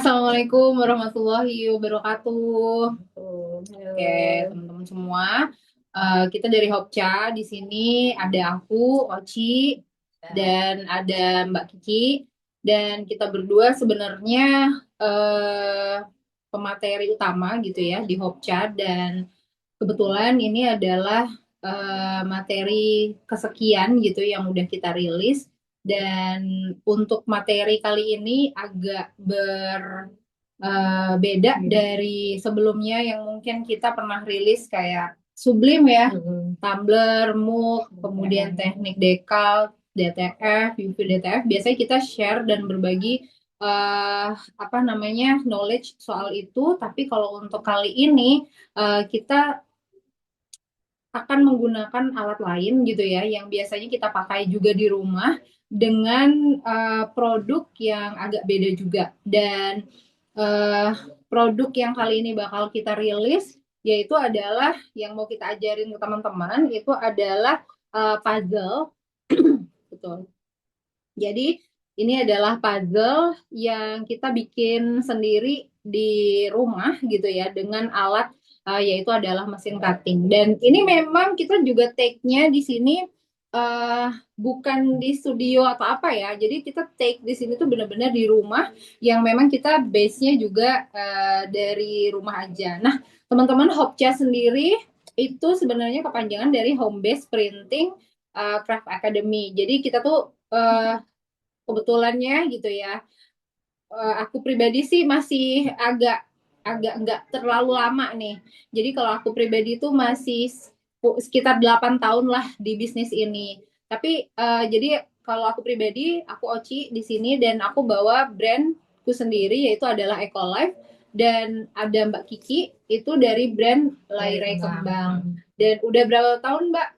Assalamualaikum warahmatullahi wabarakatuh. Oh, Oke, halo. teman-teman semua, kita dari Hopca di sini ada aku, Oci, Ya. dan ada Mbak Kiki, dan kita berdua sebenarnya eh, pemateri utama gitu ya di Hopca, dan kebetulan ini adalah materi kesekian gitu yang udah kita rilis, dan untuk materi kali ini agak beda dari sebelumnya yang mungkin kita pernah rilis kayak Sublim ya, Mm-mm. Tumblr, MOOC, kemudian teknik dekal, DTF, UV DTF. Biasanya kita share dan berbagi apa namanya knowledge soal itu. Tapi kalau untuk kali ini kita akan menggunakan alat lain gitu ya, yang biasanya kita pakai juga di rumah dengan produk yang agak beda juga. Dan eh, produk yang kali ini bakal kita rilis yaitu adalah yang mau kita ajarin ke teman-teman itu adalah puzzle. Betul. Jadi ini adalah puzzle yang kita bikin sendiri di rumah gitu ya dengan alat yaitu adalah mesin cutting. Dan ini memang kita juga take-nya di sini uh, bukan di studio atau apa ya. Jadi kita take di sini tuh benar-benar di rumah yang memang kita base-nya juga dari rumah aja. Nah, teman-teman Hopcha sendiri itu sebenarnya kepanjangan dari Home Base Printing Craft Academy. Jadi kita tuh kebetulannya gitu ya, aku pribadi sih masih agak agak nggak terlalu lama nih. Jadi kalau aku pribadi itu masih sekitar 8 tahun lah di bisnis ini. Tapi jadi kalau aku pribadi, aku Oci di sini dan aku bawa brandku sendiri yaitu adalah Ecolife, dan ada Mbak Kiki itu dari brand Dari Lairai Kembang. Kembang. Mm-mm. Dan udah berapa tahun Mbak?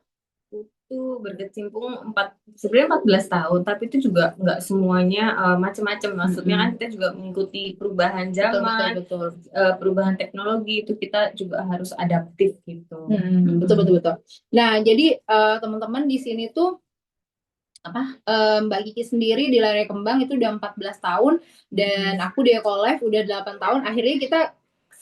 Itu berkecimpung sebenarnya 14 tahun, tapi itu juga nggak semuanya macam-macam. Maksudnya kan Mm-mm. kita juga mengikuti perubahan Betul betul zaman, betul. perubahan teknologi itu kita juga harus adaptif gitu. Betul Mm-mm. betul betul. Nah, jadi teman-teman di sini tuh apa Mbak Kiki sendiri di Lare Kembang itu udah 14 tahun dan aku di Ecolife udah 8 tahun. Akhirnya kita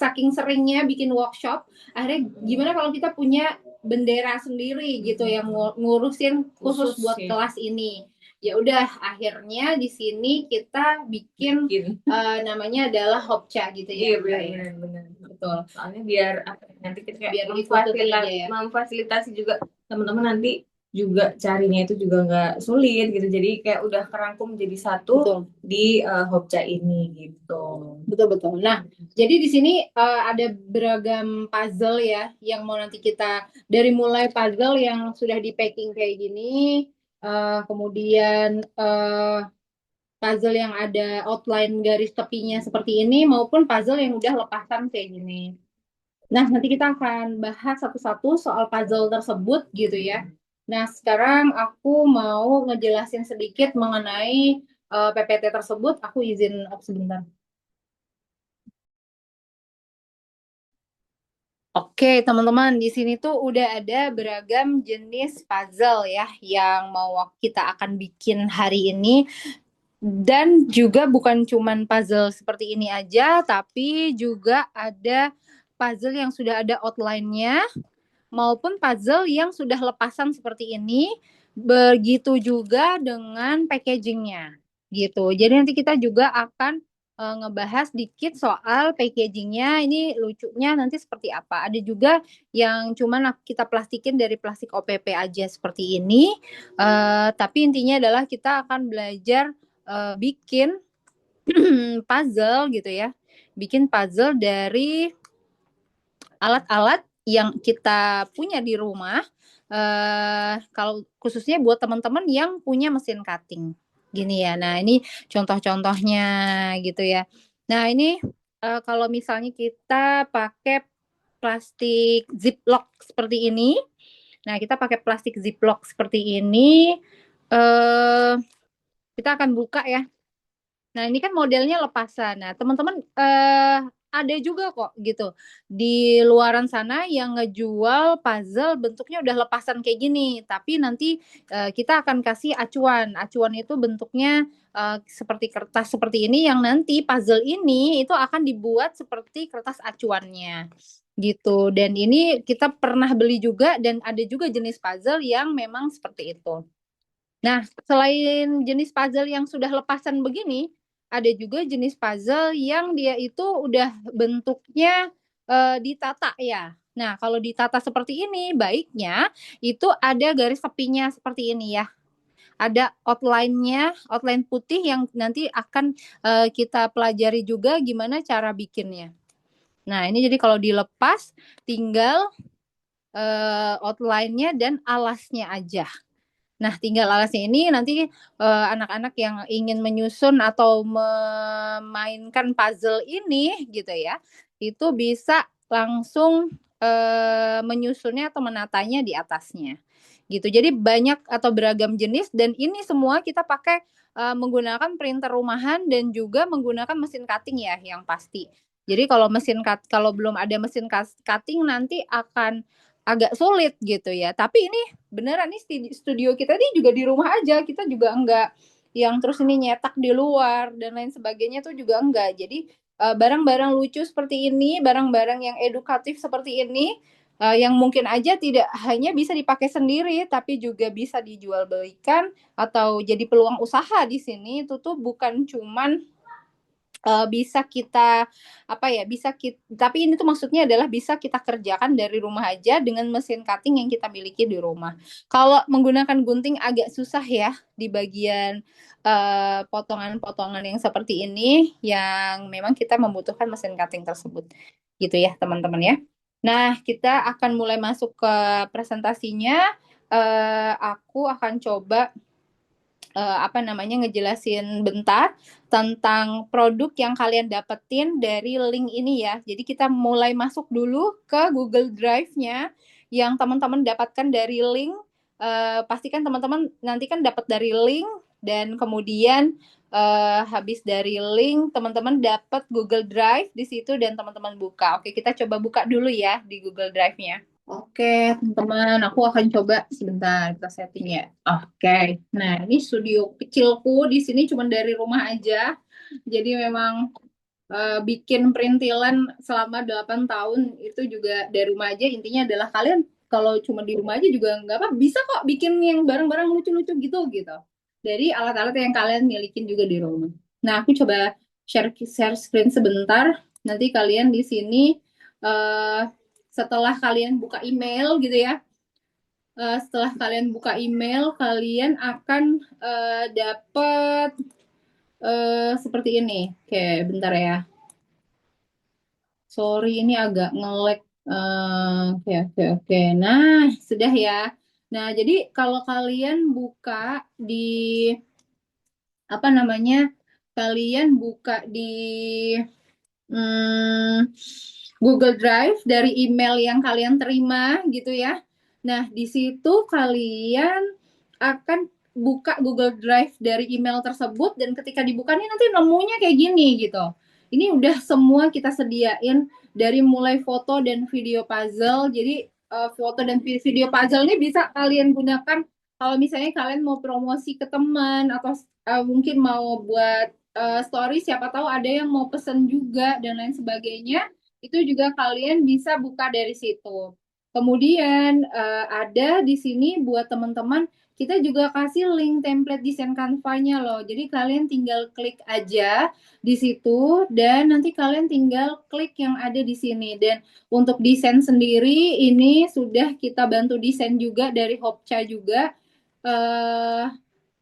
saking seringnya bikin workshop, akhirnya gimana kalau kita punya bendera sendiri gitu yang ngurusin khusus Khusus buat sih kelas ini. Ya udah akhirnya di sini kita bikin bikin. namanya adalah Hopcha gitu ya, Iya Mbak benar ya. benar benar. Betul. Soalnya biar apa ya, nanti kita kayak Biar lebih tertutup aja ya. memfasilitasi juga teman-teman nanti juga carinya itu juga nggak sulit gitu. Jadi kayak udah kerangkum jadi satu Betul. di Hopca ini gitu. Betul betul. Nah, jadi di sini ada beragam puzzle ya yang mau nanti kita dari mulai puzzle yang sudah di packing kayak gini, kemudian puzzle yang ada outline garis tepinya seperti ini maupun puzzle yang udah lepasan kayak gini. Nah, nanti kita akan bahas satu-satu soal puzzle tersebut gitu ya. Nah, sekarang aku mau ngejelasin sedikit mengenai PPT tersebut. Aku izin off sebentar. Oke, teman-teman, di sini tuh udah ada beragam jenis puzzle ya yang mau kita akan bikin hari ini. Dan juga bukan cuman puzzle seperti ini aja, tapi juga ada puzzle yang sudah ada outline-nya maupun puzzle yang sudah lepasan seperti ini. Begitu juga dengan packagingnya gitu. Jadi nanti kita juga akan ngebahas dikit soal packagingnya. Ini lucunya nanti seperti apa. Ada juga yang cuman kita plastikin dari plastik OPP aja seperti ini. Tapi intinya adalah kita akan belajar bikin puzzle gitu ya. Bikin puzzle dari alat-alat yang kita punya di rumah. Kalau khususnya buat teman-teman yang punya mesin cutting gini ya. Nah, ini contoh-contohnya gitu ya. Nah, ini kalau misalnya kita pakai plastik ziplock seperti ini. Nah, kita pakai plastik ziplock seperti ini. eh kita akan buka ya. Nah, ini kan modelnya lepasan. Nah, teman-teman ada juga kok gitu di luaran sana yang ngejual puzzle bentuknya udah lepasan kayak gini, tapi nanti kita akan kasih acuan. Acuan itu bentuknya seperti kertas seperti ini yang nanti puzzle ini itu akan dibuat seperti kertas acuannya gitu. Dan ini kita pernah beli juga dan ada juga jenis puzzle yang memang seperti itu. Nah, selain jenis puzzle yang sudah lepasan begini, ada juga jenis puzzle yang dia itu udah bentuknya ditata ya. Nah, kalau ditata seperti ini, baiknya itu ada garis tepinya seperti ini ya. Ada outline-nya, outline putih yang nanti akan kita pelajari juga gimana cara bikinnya. Nah, ini jadi kalau dilepas tinggal outline-nya dan alasnya aja. Nah, tinggal alasnya ini nanti anak-anak yang ingin menyusun atau memainkan puzzle ini gitu ya, itu bisa langsung menyusunnya atau menatanya di atasnya. Gitu. Jadi banyak atau beragam jenis dan ini semua kita pakai menggunakan printer rumahan dan juga menggunakan mesin cutting ya yang pasti. Jadi kalau belum ada mesin cutting nanti akan agak sulit gitu ya. Tapi ini beneran nih studio kita ini juga di rumah aja, kita juga enggak yang terus ini nyetak di luar dan lain sebagainya tuh juga enggak. Jadi barang-barang lucu seperti ini, barang-barang yang edukatif seperti ini yang mungkin aja tidak hanya bisa dipakai sendiri tapi juga bisa dijual belikan atau jadi peluang usaha di sini itu tuh bukan cuman bisa kita apa ya bisa kita tapi ini tuh maksudnya adalah bisa kita kerjakan dari rumah aja dengan mesin cutting yang kita miliki di rumah. Kalau menggunakan gunting agak susah ya di bagian potongan-potongan yang seperti ini yang memang kita membutuhkan mesin cutting tersebut gitu ya teman-teman ya. Nah kita akan mulai masuk ke presentasinya. Aku akan coba apa namanya ngejelasin bentar tentang produk yang kalian dapetin dari link ini ya. Jadi kita mulai masuk dulu ke Google Drive-nya yang teman-teman dapatkan dari link. Pastikan teman-teman nanti kan dapat dari link dan kemudian habis dari link teman-teman dapat Google Drive di situ dan teman-teman buka. Oke, kita coba buka dulu ya di Google Drive-nya. Oke, teman-teman, aku akan coba sebentar kita setting ya. Oke, nah ini studio kecilku di sini cuma dari rumah aja. Jadi memang bikin perintilan selama 8 tahun itu juga dari rumah aja. Intinya adalah kalian kalau cuma di rumah aja juga nggak apa, bisa kok bikin yang barang-barang lucu-lucu gitu. Dari alat-alat yang kalian milikin juga di rumah. Nah, aku coba share screen sebentar. Nanti kalian di sini eh, setelah kalian buka email gitu ya. Setelah kalian buka email, kalian akan dapat seperti ini. Oke, bentar ya. Sorry, ini agak nge-lag. Oke, oke, oke. Nah, sudah ya. Nah, jadi kalau kalian buka di apa namanya? Kalian buka di hmm, Google Drive dari email yang kalian terima gitu ya. Nah, di situ kalian akan buka Google Drive dari email tersebut dan ketika dibuka nih nanti nemunya kayak gini gitu. Ini udah semua kita sediain dari mulai foto dan video puzzle. Jadi foto dan video puzzle ini bisa kalian gunakan kalau misalnya kalian mau promosi ke teman atau mungkin mau buat story siapa tahu ada yang mau pesen juga dan lain sebagainya itu juga kalian bisa buka dari situ. Kemudian ada di sini buat teman-teman kita juga kasih link template desain Canva-nya loh. Jadi kalian tinggal klik aja di situ dan nanti kalian tinggal klik yang ada di sini. Dan untuk desain sendiri ini sudah kita bantu desain juga dari Hopcha juga.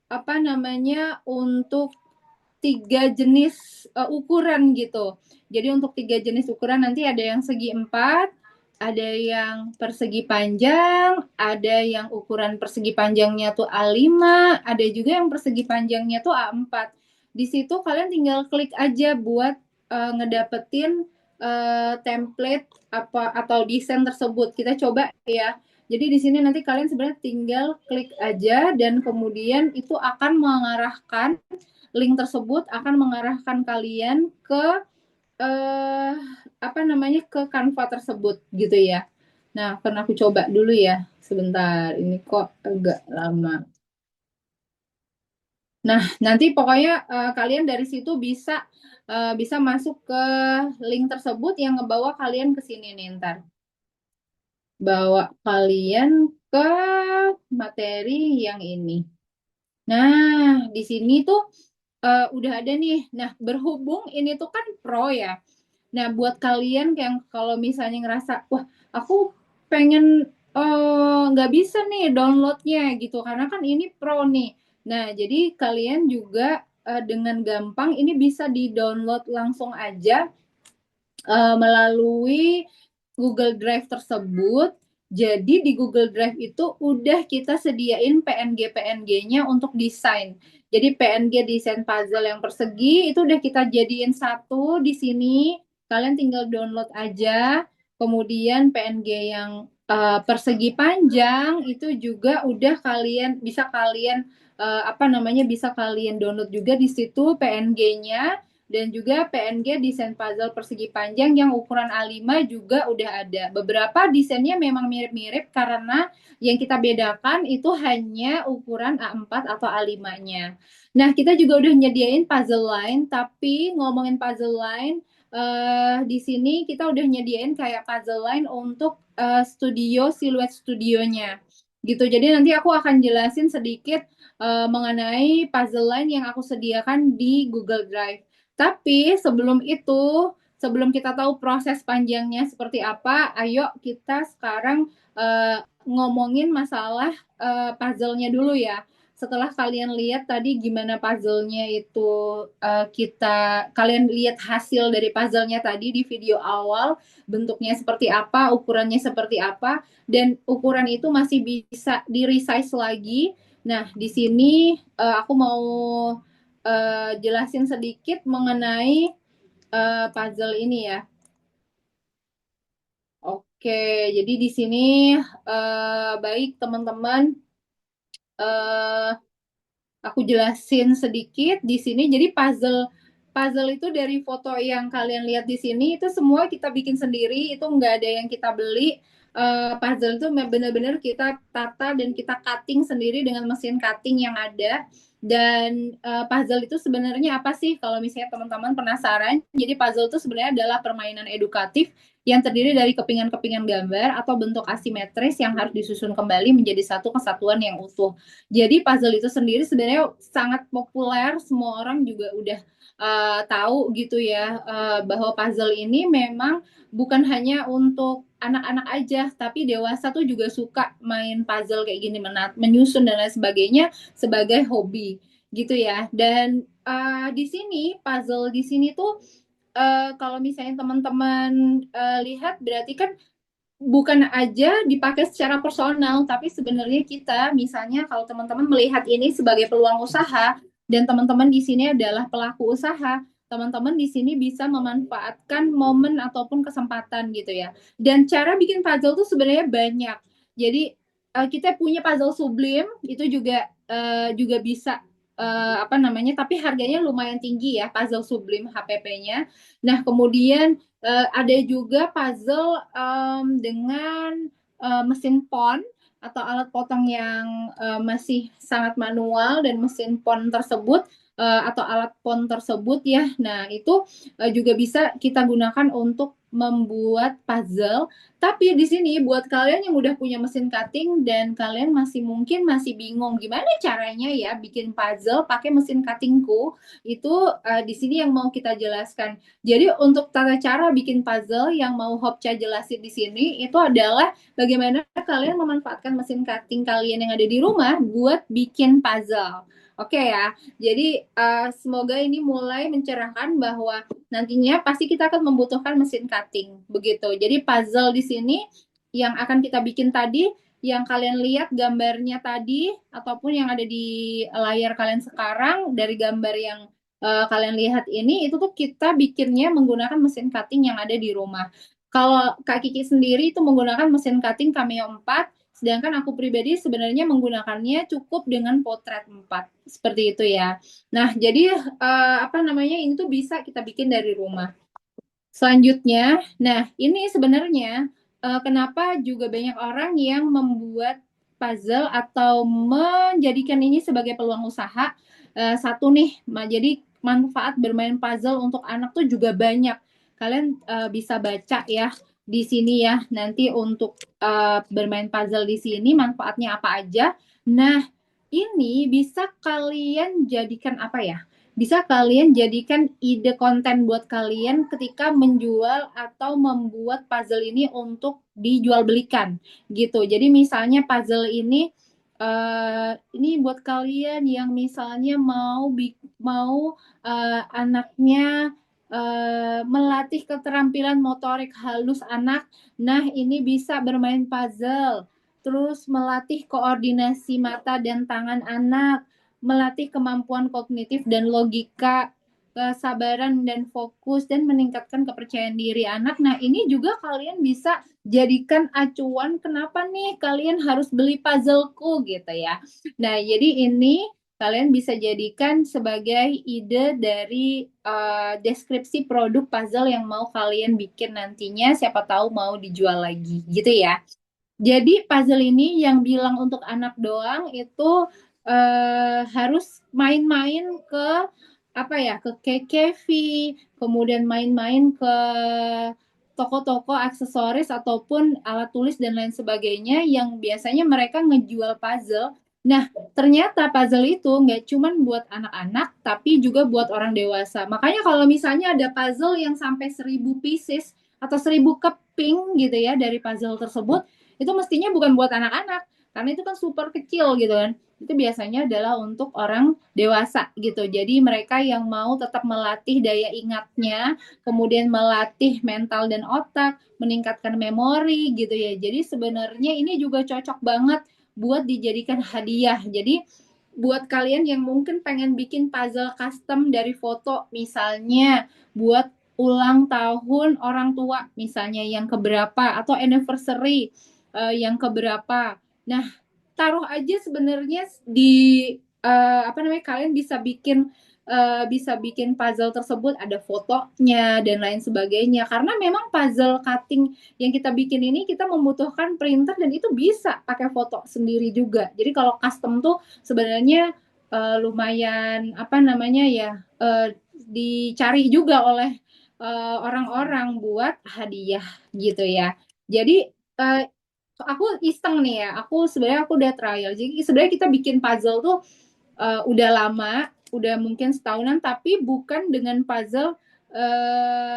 Apa namanya untuk 3 jenis ukuran gitu. Jadi untuk 3 jenis ukuran nanti ada yang segi 4, ada yang persegi panjang, ada yang ukuran persegi panjangnya tuh A5, ada juga yang persegi panjangnya tuh A4. Di situ kalian tinggal klik aja buat ngedapetin template apa atau desain tersebut. Kita coba ya. Jadi di sini nanti kalian sebenarnya tinggal klik aja dan kemudian itu akan mengarahkan link tersebut akan mengarahkan kalian ke eh apa namanya ke Canva tersebut gitu ya. Nah, pernah aku coba dulu ya. Sebentar, ini kok agak lama. Nah, nanti pokoknya kalian dari situ bisa masuk ke link tersebut yang ngebawa kalian ke sini nih ntar. Bawa kalian ke materi yang ini. Nah, di sini tuh udah ada nih. Nah, berhubung ini tuh kan pro ya. Nah, buat kalian yang kalau misalnya ngerasa, wah, aku pengen nggak bisa nih downloadnya gitu, karena kan ini pro nih. Nah, jadi kalian juga dengan gampang ini bisa di-download langsung aja melalui Google Drive tersebut. Jadi di Google Drive itu udah kita sediain PNG-PNG-nya untuk desain. Jadi PNG desain puzzle yang persegi itu udah kita jadiin satu di sini. Kalian tinggal download aja. Kemudian PNG yang persegi panjang itu juga udah kalian apa namanya bisa kalian download juga di situ PNG-nya, dan juga PNG desain puzzle persegi panjang yang ukuran A5 juga udah ada. Beberapa desainnya memang mirip-mirip karena yang kita bedakan itu hanya ukuran A4 atau A5-nya. Nah, kita juga udah nyediain puzzle line, tapi ngomongin puzzle line, di sini kita udah nyediain kayak puzzle line untuk studio, siluet studionya gitu. Jadi nanti aku akan jelasin sedikit mengenai puzzle line yang aku sediakan di Google Drive. Tapi sebelum itu, sebelum kita tahu proses panjangnya seperti apa, ayo kita sekarang ngomongin masalah puzzle-nya dulu ya. Setelah kalian lihat tadi gimana puzzle-nya itu kalian lihat hasil dari puzzle-nya tadi di video awal, bentuknya seperti apa, ukurannya seperti apa, dan ukuran itu masih bisa di-resize lagi. Nah, di sini aku mau jelasin sedikit mengenai puzzle ini ya. Oke, jadi di sini baik teman-teman, eh, aku jelasin sedikit di sini. Jadi puzzle puzzle itu dari foto yang kalian lihat di sini itu semua kita bikin sendiri, itu nggak ada yang kita beli. Puzzle itu benar-benar kita tata dan kita cutting sendiri dengan mesin cutting yang ada. Dan puzzle itu sebenarnya apa sih? Kalau misalnya teman-teman penasaran, jadi puzzle itu sebenarnya adalah permainan edukatif yang terdiri dari kepingan-kepingan gambar atau bentuk asimetris yang harus disusun kembali menjadi satu kesatuan yang utuh. Jadi puzzle itu sendiri sebenarnya sangat populer, semua orang juga udah tahu gitu ya, bahwa puzzle ini memang bukan hanya untuk anak-anak aja, tapi dewasa tuh juga suka main puzzle kayak gini, menyusun dan lain sebagainya sebagai hobi gitu ya. Dan di sini puzzle di sini tuh kalau misalnya teman-teman lihat berarti kan bukan aja dipakai secara personal, tapi sebenarnya kita, misalnya kalau teman-teman melihat ini sebagai peluang usaha, dan teman-teman di sini adalah pelaku usaha, teman-teman di sini bisa memanfaatkan momen ataupun kesempatan gitu ya. Dan cara bikin puzzle tuh sebenarnya banyak. Jadi kita punya puzzle sublim, itu juga bisa apa namanya, tapi harganya lumayan tinggi ya, puzzle sublim HPP-nya. Nah, kemudian ada juga puzzle dengan mesin pon atau alat potong yang masih sangat manual, dan mesin pon tersebut atau alat pon tersebut ya. Nah, itu juga bisa kita gunakan untuk membuat puzzle. Tapi di sini buat kalian yang udah punya mesin cutting dan kalian mungkin masih bingung gimana caranya ya bikin puzzle pakai mesin cuttingku, itu di sini yang mau kita jelaskan. Jadi untuk tata cara bikin puzzle yang mau Hopcha jelasin di sini itu adalah bagaimana kalian memanfaatkan mesin cutting kalian yang ada di rumah buat bikin puzzle. Oke ya, jadi semoga ini mulai mencerahkan bahwa nantinya pasti kita akan membutuhkan mesin cutting begitu. Jadi puzzle di sini yang akan kita bikin tadi, yang kalian lihat gambarnya tadi ataupun yang ada di layar kalian sekarang dari gambar yang kalian lihat ini, itu tuh kita bikinnya menggunakan mesin cutting yang ada di rumah. Kalau Kak Kiki sendiri itu menggunakan mesin cutting Cameo 4, sedangkan aku pribadi sebenarnya menggunakannya cukup dengan Potret 4. Seperti itu ya. Nah, jadi apa namanya, ini tuh bisa kita bikin dari rumah. Selanjutnya, nah ini sebenarnya kenapa juga banyak orang yang membuat puzzle atau menjadikan ini sebagai peluang usaha. Satu nih, jadi manfaat bermain puzzle untuk anak tuh juga banyak. Kalian bisa baca ya di sini ya, nanti untuk bermain puzzle di sini manfaatnya apa aja. Nah, ini bisa kalian jadikan apa ya? Bisa kalian jadikan ide konten buat kalian ketika menjual atau membuat puzzle ini untuk dijual belikan gitu. Jadi misalnya puzzle ini buat kalian yang misalnya mau anaknya melatih keterampilan motorik halus anak. Nah, ini bisa bermain puzzle. Terus melatih koordinasi mata dan tangan anak, melatih kemampuan kognitif dan logika, kesabaran dan fokus, dan meningkatkan kepercayaan diri anak. Nah, ini juga kalian bisa jadikan acuan kenapa nih kalian harus beli puzzleku gitu ya. Nah, jadi ini kalian bisa jadikan sebagai ide dari deskripsi produk puzzle yang mau kalian bikin nantinya, siapa tahu mau dijual lagi gitu ya. Jadi puzzle ini yang bilang untuk anak doang itu harus main-main ke apa ya, ke KKV, kemudian main-main ke toko-toko aksesoris ataupun alat tulis dan lain sebagainya yang biasanya mereka ngejual puzzle. Nah, ternyata puzzle itu nggak cuma buat anak-anak, tapi juga buat orang dewasa. Makanya kalau misalnya ada puzzle yang sampai 1.000 pieces atau 1.000 keping gitu ya dari puzzle tersebut, itu mestinya bukan buat anak-anak karena itu kan super kecil gitu kan. Itu biasanya adalah untuk orang dewasa gitu. Jadi mereka yang mau tetap melatih daya ingatnya, kemudian melatih mental dan otak, meningkatkan memori gitu ya. Jadi sebenarnya ini juga cocok banget buat dijadikan hadiah. Jadi buat kalian yang mungkin pengen bikin puzzle custom dari foto misalnya buat ulang tahun orang tua misalnya yang keberapa atau anniversary yang keberapa. Nah, taruh aja sebenarnya di apa namanya kalian bisa bikin puzzle tersebut ada fotonya dan lain sebagainya karena memang puzzle cutting yang kita bikin ini kita membutuhkan printer dan itu bisa pakai foto sendiri juga. Jadi kalau custom tuh sebenarnya lumayan apa namanya ya dicari juga oleh orang-orang buat hadiah gitu ya. Jadi aku iseng nih ya, aku sebenarnya aku udah trial. Jadi sebenarnya kita bikin puzzle tuh udah lama, udah mungkin setahunan, tapi bukan dengan puzzle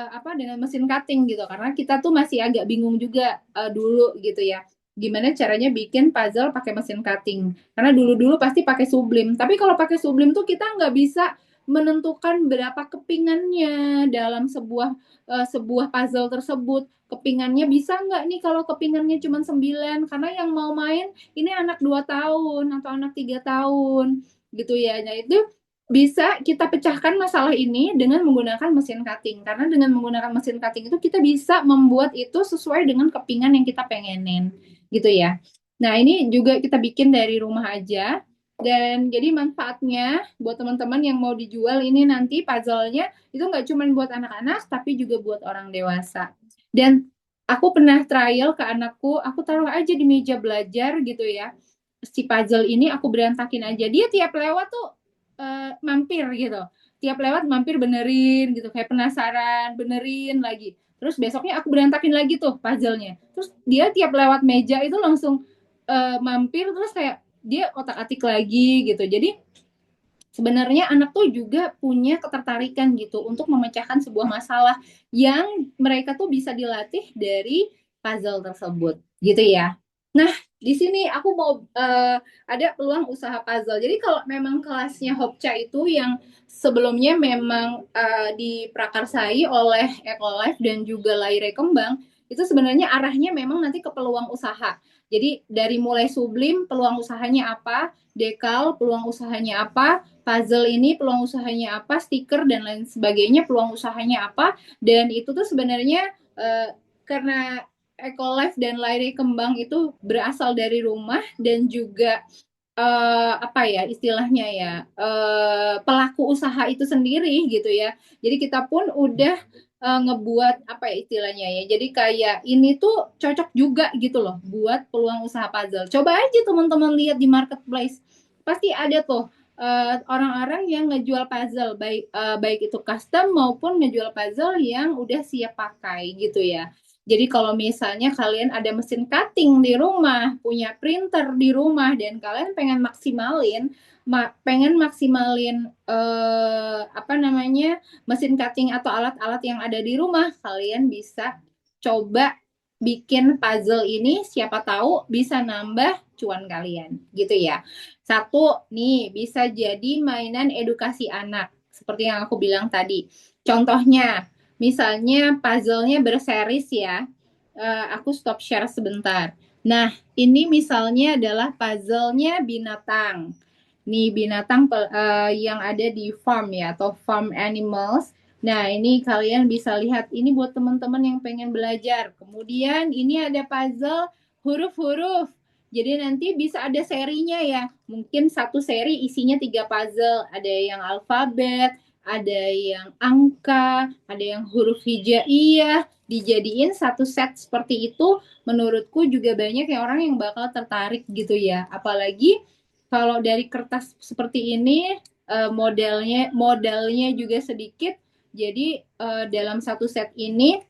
apa dengan mesin cutting gitu. Karena kita tuh masih agak bingung juga dulu gitu ya. Gimana caranya bikin puzzle pakai mesin cutting? Karena dulu-dulu pasti pakai Sublime. Tapi kalau pakai Sublime tuh kita nggak bisa menentukan berapa kepingannya dalam sebuah puzzle tersebut. Kepingannya bisa nggak nih kalau kepingannya cuma 9 karena yang mau main ini anak 2 tahun atau anak 3 tahun gitu ya. Nah itu bisa kita pecahkan masalah ini dengan menggunakan mesin cutting karena dengan menggunakan mesin cutting itu kita bisa membuat itu sesuai dengan kepingan yang kita pengenin gitu ya. Nah ini juga kita bikin dari rumah aja dan jadi manfaatnya buat teman-teman yang mau dijual ini nanti puzzle-nya itu nggak cuma buat anak-anak tapi juga buat orang dewasa. Dan aku pernah trial ke anakku, aku taruh aja di meja belajar gitu ya. Si puzzle ini aku berantakin aja. Dia tiap lewat tuh mampir gitu. Tiap lewat mampir benerin gitu. Kayak penasaran, benerin lagi. Terus besoknya aku berantakin lagi tuh puzzle-nya. Terus dia tiap lewat meja itu langsung mampir terus kayak dia otak-atik lagi gitu. Jadi sebenarnya anak tuh juga punya ketertarikan gitu untuk memecahkan sebuah masalah yang mereka tuh bisa dilatih dari puzzle tersebut gitu ya. Nah, di sini aku mau ada peluang usaha puzzle. Jadi kalau memang kelasnya Hopca itu yang sebelumnya memang diprakarsai oleh Ecolife dan juga Laire Kembang, itu sebenarnya arahnya memang nanti ke peluang usaha. Jadi dari mulai Sublim peluang usahanya apa, Dekal peluang usahanya apa, puzzle ini peluang usahanya apa, stiker dan lain sebagainya peluang usahanya apa, dan itu tuh sebenarnya karena Ecolife dan Lari Kembang itu berasal dari rumah dan juga apa ya istilahnya ya, pelaku usaha itu sendiri gitu ya. Jadi kita pun udah ngebuat apa ya istilahnya ya. Jadi kayak ini tuh cocok juga gitu loh buat peluang usaha puzzle. Coba aja teman-teman lihat di marketplace. Pasti ada tuh orang-orang yang ngejual puzzle baik itu custom maupun ngejual puzzle yang udah siap pakai gitu ya. Jadi kalau misalnya kalian ada mesin cutting di rumah, punya printer di rumah, dan kalian pengen maksimalin apa namanya mesin cutting atau alat-alat yang ada di rumah, kalian bisa coba bikin puzzle ini. Siapa tahu bisa nambah cuan kalian, gitu ya. Satu nih bisa jadi mainan edukasi anak, seperti yang aku bilang tadi. Contohnya, misalnya puzzle-nya berseris ya. Aku stop share sebentar. Nah, ini misalnya adalah puzzle-nya binatang. Nih binatang yang ada di farm ya atau farm animals. Nah, ini kalian bisa lihat ini buat teman-teman yang pengen belajar. Kemudian ini ada puzzle huruf-huruf. Jadi nanti bisa ada serinya ya. Mungkin satu seri isinya 3 puzzle. Ada yang alfabet, ada yang angka, ada yang huruf hijaiyah. Dijadiin satu set seperti itu, menurutku juga banyak yang orang yang bakal tertarik gitu ya. Apalagi kalau dari kertas seperti ini modalnya juga sedikit. Jadi dalam satu set ini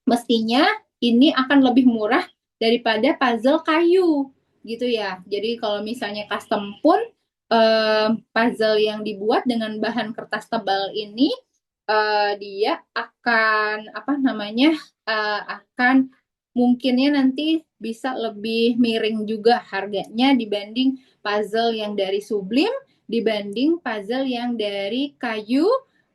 mestinya ini akan lebih murah daripada puzzle kayu gitu ya. Jadi kalau misalnya custom pun puzzle yang dibuat dengan bahan kertas tebal ini dia akan apa namanya akan mungkinnya nanti bisa lebih miring juga harganya dibanding puzzle yang dari Sublim, dibanding puzzle yang dari kayu.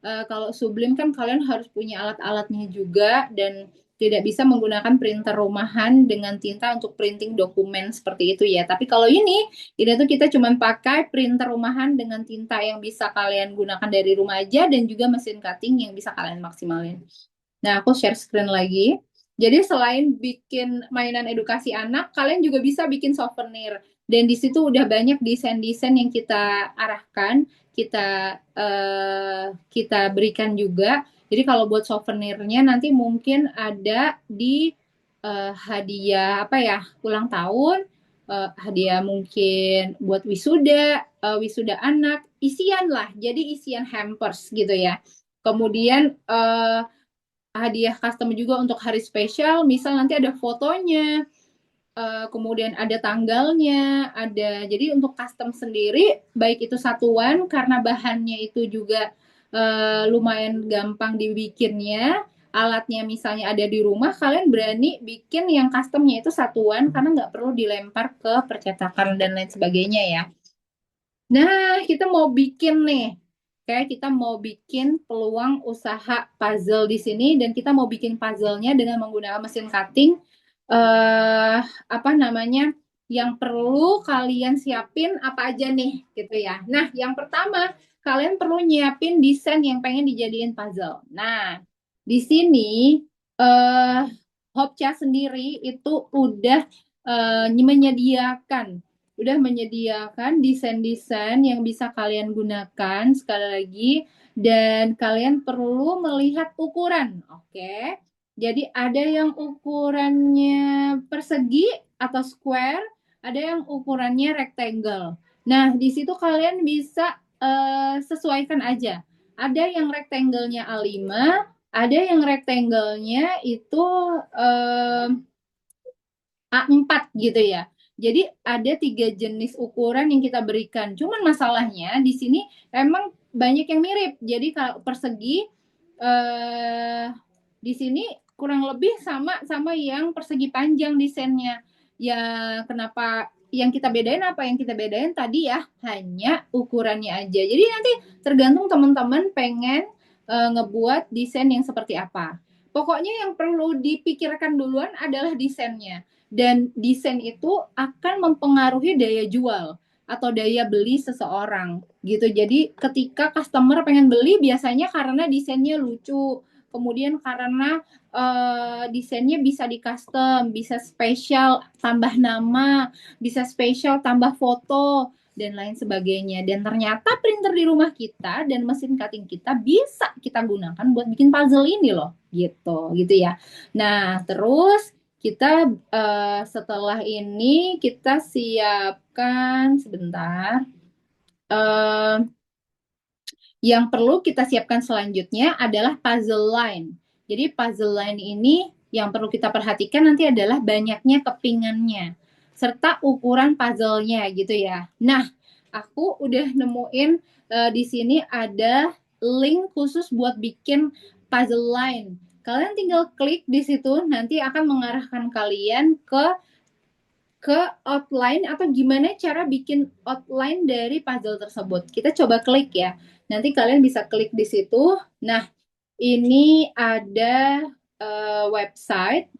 Kalau Sublim kan kalian harus punya alat-alatnya juga dan tidak bisa menggunakan printer rumahan dengan tinta untuk printing dokumen seperti itu ya. Tapi kalau ini tuh kita cuma pakai printer rumahan dengan tinta yang bisa kalian gunakan dari rumah aja dan juga mesin cutting yang bisa kalian maksimalin. Nah, aku share screen lagi. Jadi selain bikin mainan edukasi anak, kalian juga bisa bikin souvenir. Dan di situ udah banyak desain-desain yang kita arahkan, kita berikan juga. Jadi kalau buat souvenirnya nanti mungkin ada di hadiah apa ya ulang tahun, hadiah mungkin buat wisuda anak, isian lah. Jadi isian hampers gitu ya. Kemudian hadiah custom juga untuk hari spesial, misal nanti ada fotonya, kemudian ada tanggalnya, jadi untuk custom sendiri, baik itu satuan karena bahannya itu juga lumayan gampang dibikinnya, alatnya misalnya ada di rumah, kalian berani bikin yang customnya itu satuan karena nggak perlu dilempar ke percetakan dan lain sebagainya ya. Nah, kita mau bikin nih. Kayak kita mau bikin peluang usaha puzzle di sini dan kita mau bikin puzzle-nya dengan menggunakan mesin cutting. Apa namanya? Yang perlu kalian siapin apa aja nih, gitu ya. Nah, yang pertama, kalian perlu nyiapin desain yang pengen dijadiin puzzle. Nah, di sini eh Hopcha sendiri itu menyediakan desain-desain yang bisa kalian gunakan sekali lagi dan kalian perlu melihat ukuran. Oke. Jadi ada yang ukurannya persegi atau square, ada yang ukurannya rectangle. Nah, di situ kalian bisa sesuaikan aja. Ada yang rectangle-nya A5, ada yang rectangle-nya itu A4 gitu ya. Jadi ada 3 jenis ukuran yang kita berikan. Cuman masalahnya di sini emang banyak yang mirip. Jadi kalau persegi di sini kurang lebih sama yang persegi panjang desainnya. Ya kenapa yang kita bedain apa yang kita bedain tadi ya hanya ukurannya aja. Jadi nanti tergantung teman-teman pengen ngebuat desain yang seperti apa. Pokoknya yang perlu dipikirkan duluan adalah desainnya dan desain itu akan mempengaruhi daya jual atau daya beli seseorang gitu. Jadi ketika customer pengen beli biasanya karena desainnya lucu, kemudian karena desainnya bisa di custom, bisa spesial tambah nama, bisa spesial tambah foto dan lain sebagainya. Dan ternyata printer di rumah kita dan mesin cutting kita bisa kita gunakan buat bikin puzzle ini loh, gitu ya. Nah, terus kita setelah ini kita siapkan sebentar. Eh, yang perlu kita siapkan selanjutnya adalah puzzle line. Jadi puzzle line ini yang perlu kita perhatikan nanti adalah banyaknya kepingannya serta ukuran puzzle-nya gitu ya. Nah, aku udah nemuin di sini ada link khusus buat bikin puzzle line. Kalian tinggal klik di situ, nanti akan mengarahkan kalian ke outline atau gimana cara bikin outline dari puzzle tersebut. Kita coba klik ya. Nanti kalian bisa klik di situ. Nah, ini ada website.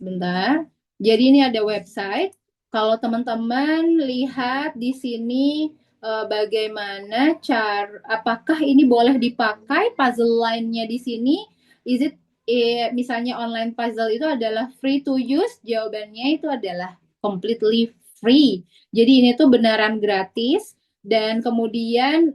Bentar. Jadi ini ada website. Kalau teman-teman lihat di sini bagaimana cara, apakah ini boleh dipakai puzzle line-nya di sini? Is it misalnya online puzzle itu adalah free to use? Jawabannya itu adalah completely free. Jadi ini tuh beneran gratis dan kemudian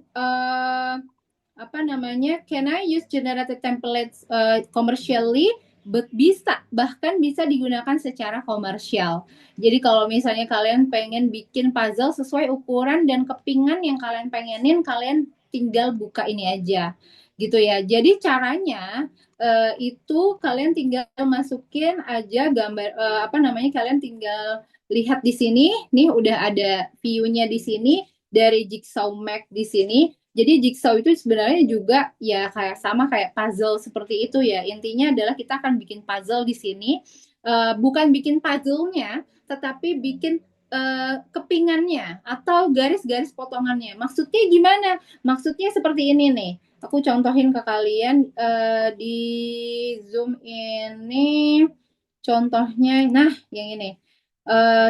apa namanya? Can I use generated templates commercially? Bisa, bahkan bisa digunakan secara komersial. Jadi kalau misalnya kalian pengen bikin puzzle sesuai ukuran dan kepingan yang kalian pengenin, kalian tinggal buka ini aja gitu ya. Jadi caranya itu kalian tinggal masukin aja gambar apa namanya, kalian tinggal lihat di sini nih, udah ada view-nya di sini dari Jigsaw Mac di sini. Jadi jigsaw itu sebenarnya juga ya kayak sama kayak puzzle seperti itu ya. Intinya adalah kita akan bikin puzzle di sini, bukan bikin puzzle-nya, tetapi bikin kepingannya atau garis-garis potongannya. Maksudnya gimana? Maksudnya seperti ini nih. Aku contohin ke kalian di Zoom ini. Contohnya, nah yang ini.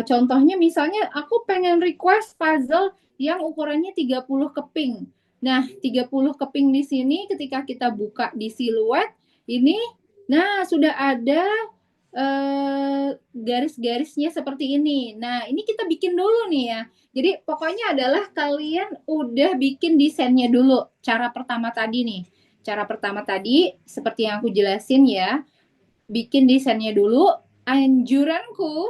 Contohnya misalnya aku pengen request puzzle yang ukurannya 30 keping. Nah, 30 keping di sini ketika kita buka di siluet ini, nah sudah ada garis-garisnya seperti ini. Nah, ini kita bikin dulu nih ya. Jadi pokoknya adalah kalian udah bikin desainnya dulu. Cara pertama tadi nih. Cara pertama tadi seperti yang aku jelasin ya, bikin desainnya dulu. Anjuranku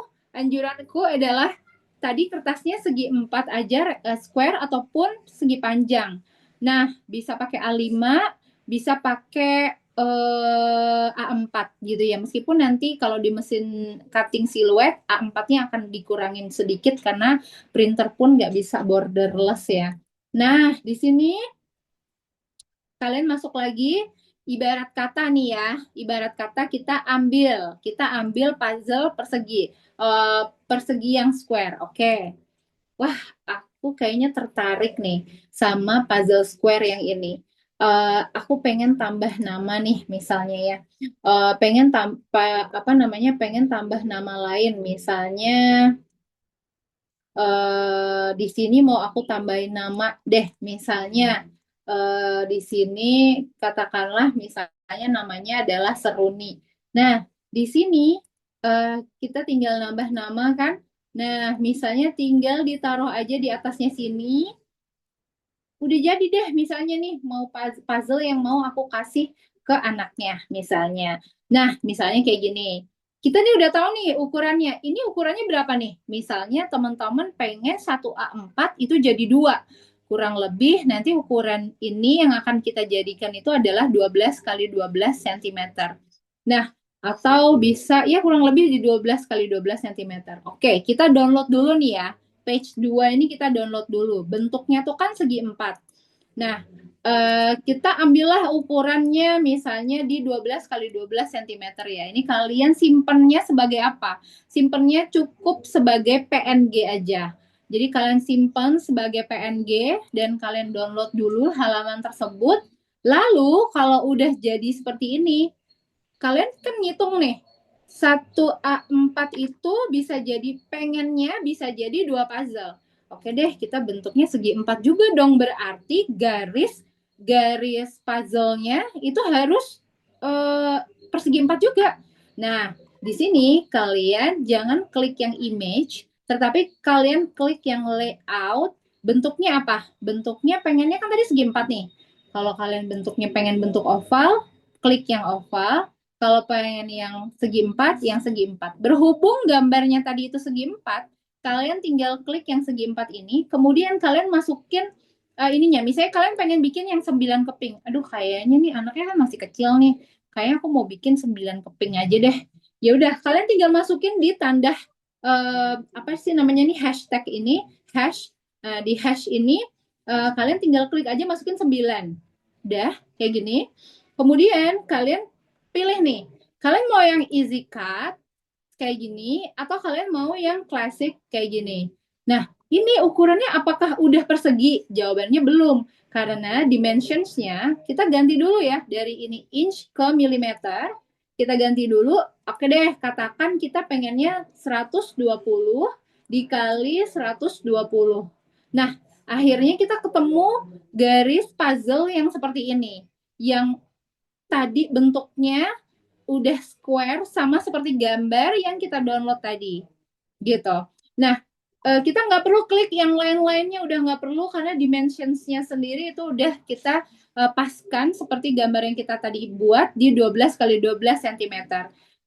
adalah tadi kertasnya segi 4 aja, square ataupun segi panjang. Nah, bisa pakai A5, bisa pakai A4 gitu ya. Meskipun nanti kalau di mesin cutting siluet A4-nya akan dikurangin sedikit karena printer pun nggak bisa borderless ya. Nah, di sini kalian masuk lagi, ibarat kata nih ya, ibarat kata kita ambil puzzle persegi, persegi yang square, oke. Wah, aku kayaknya tertarik nih sama puzzle square yang ini. Aku pengen tambah nama nih, misalnya ya. Pengen tambah apa namanya? Pengen tambah nama lain, misalnya di sini mau aku tambahin nama deh, misalnya di sini katakanlah misalnya namanya adalah Seruni. Nah, di sini eh, kita tinggal nambah nama kan. Nah, misalnya tinggal ditaruh aja di atasnya sini. Udah jadi deh misalnya nih mau puzzle yang mau aku kasih ke anaknya misalnya. Nah, misalnya kayak gini. Kita nih udah tahu nih ukurannya. Ini ukurannya berapa nih? Misalnya teman-teman pengen 1A4 itu jadi 2. Kurang lebih nanti ukuran ini yang akan kita jadikan itu adalah 12 kali 12 cm. Nah, atau bisa ya kurang lebih di 12 kali 12 cm. Oke, kita download dulu nih ya. Page 2 ini kita download dulu. Bentuknya tuh kan segi 4. Nah, kita ambillah ukurannya misalnya di 12 kali 12 cm ya. Ini kalian simpennya sebagai apa? Simpennya cukup sebagai PNG aja. Jadi kalian simpen sebagai PNG dan kalian download dulu halaman tersebut. Lalu kalau udah jadi seperti ini, kalian kan ngitung nih, 1A4 itu bisa jadi pengennya bisa jadi 2 puzzle. Oke deh, kita bentuknya segi 4 juga dong, berarti garis garis puzzle-nya itu harus persegi 4 juga. Nah, di sini kalian jangan klik yang image, tetapi kalian klik yang layout. Bentuknya apa? Bentuknya pengennya kan tadi segi 4 nih. Kalau kalian bentuknya pengen bentuk oval, klik yang oval. Kalau pengen yang segi 4, yang segi 4. Berhubung gambarnya tadi itu segi 4, kalian tinggal klik yang segi 4 ini, kemudian kalian masukin ininya. Misalnya kalian pengen bikin yang 9 keping. Aduh, kayaknya nih anaknya kan masih kecil nih. Kayaknya aku mau bikin 9 keping aja deh. Ya udah, kalian tinggal masukin di tanda apa sih namanya nih, hashtag ini, hash. Di hash ini kalian tinggal klik aja masukin 9. Udah, kayak gini. Kemudian kalian pilih nih. Kalian mau yang easy cut kayak gini atau kalian mau yang klasik kayak gini. Nah, ini ukurannya apakah udah persegi? Jawabannya belum. Karena dimensionsnya kita ganti dulu ya. Dari ini inch ke milimeter. Kita ganti dulu. Oke deh, katakan kita pengennya 120 dikali 120. Nah, akhirnya kita ketemu garis puzzle yang seperti ini. Yang tadi bentuknya udah square sama seperti gambar yang kita download tadi gitu. Nah, kita nggak perlu klik yang lain-lainnya, udah nggak perlu karena dimensionsnya sendiri itu udah kita paskan seperti gambar yang kita tadi buat di 12 kali 12 cm.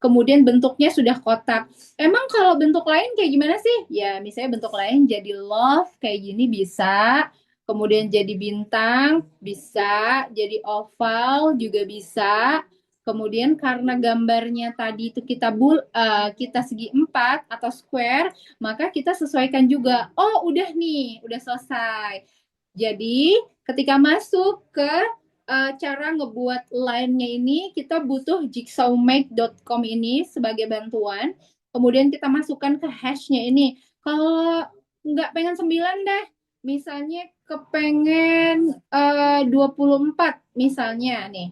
Kemudian bentuknya sudah kotak. Emang kalau bentuk lain kayak gimana sih? Ya, misalnya bentuk lain jadi love kayak gini bisa. Kemudian jadi bintang bisa, jadi oval juga bisa. Kemudian karena gambarnya tadi itu kita segi 4 atau square, maka kita sesuaikan juga. Oh, udah nih, udah selesai. Jadi, ketika masuk ke cara ngebuat line-nya ini, kita butuh jigsawmake.com ini sebagai bantuan. Kemudian kita masukkan ke hash-nya ini. Kalau nggak pengen 9 deh, misalnya kepengen 24 misalnya nih.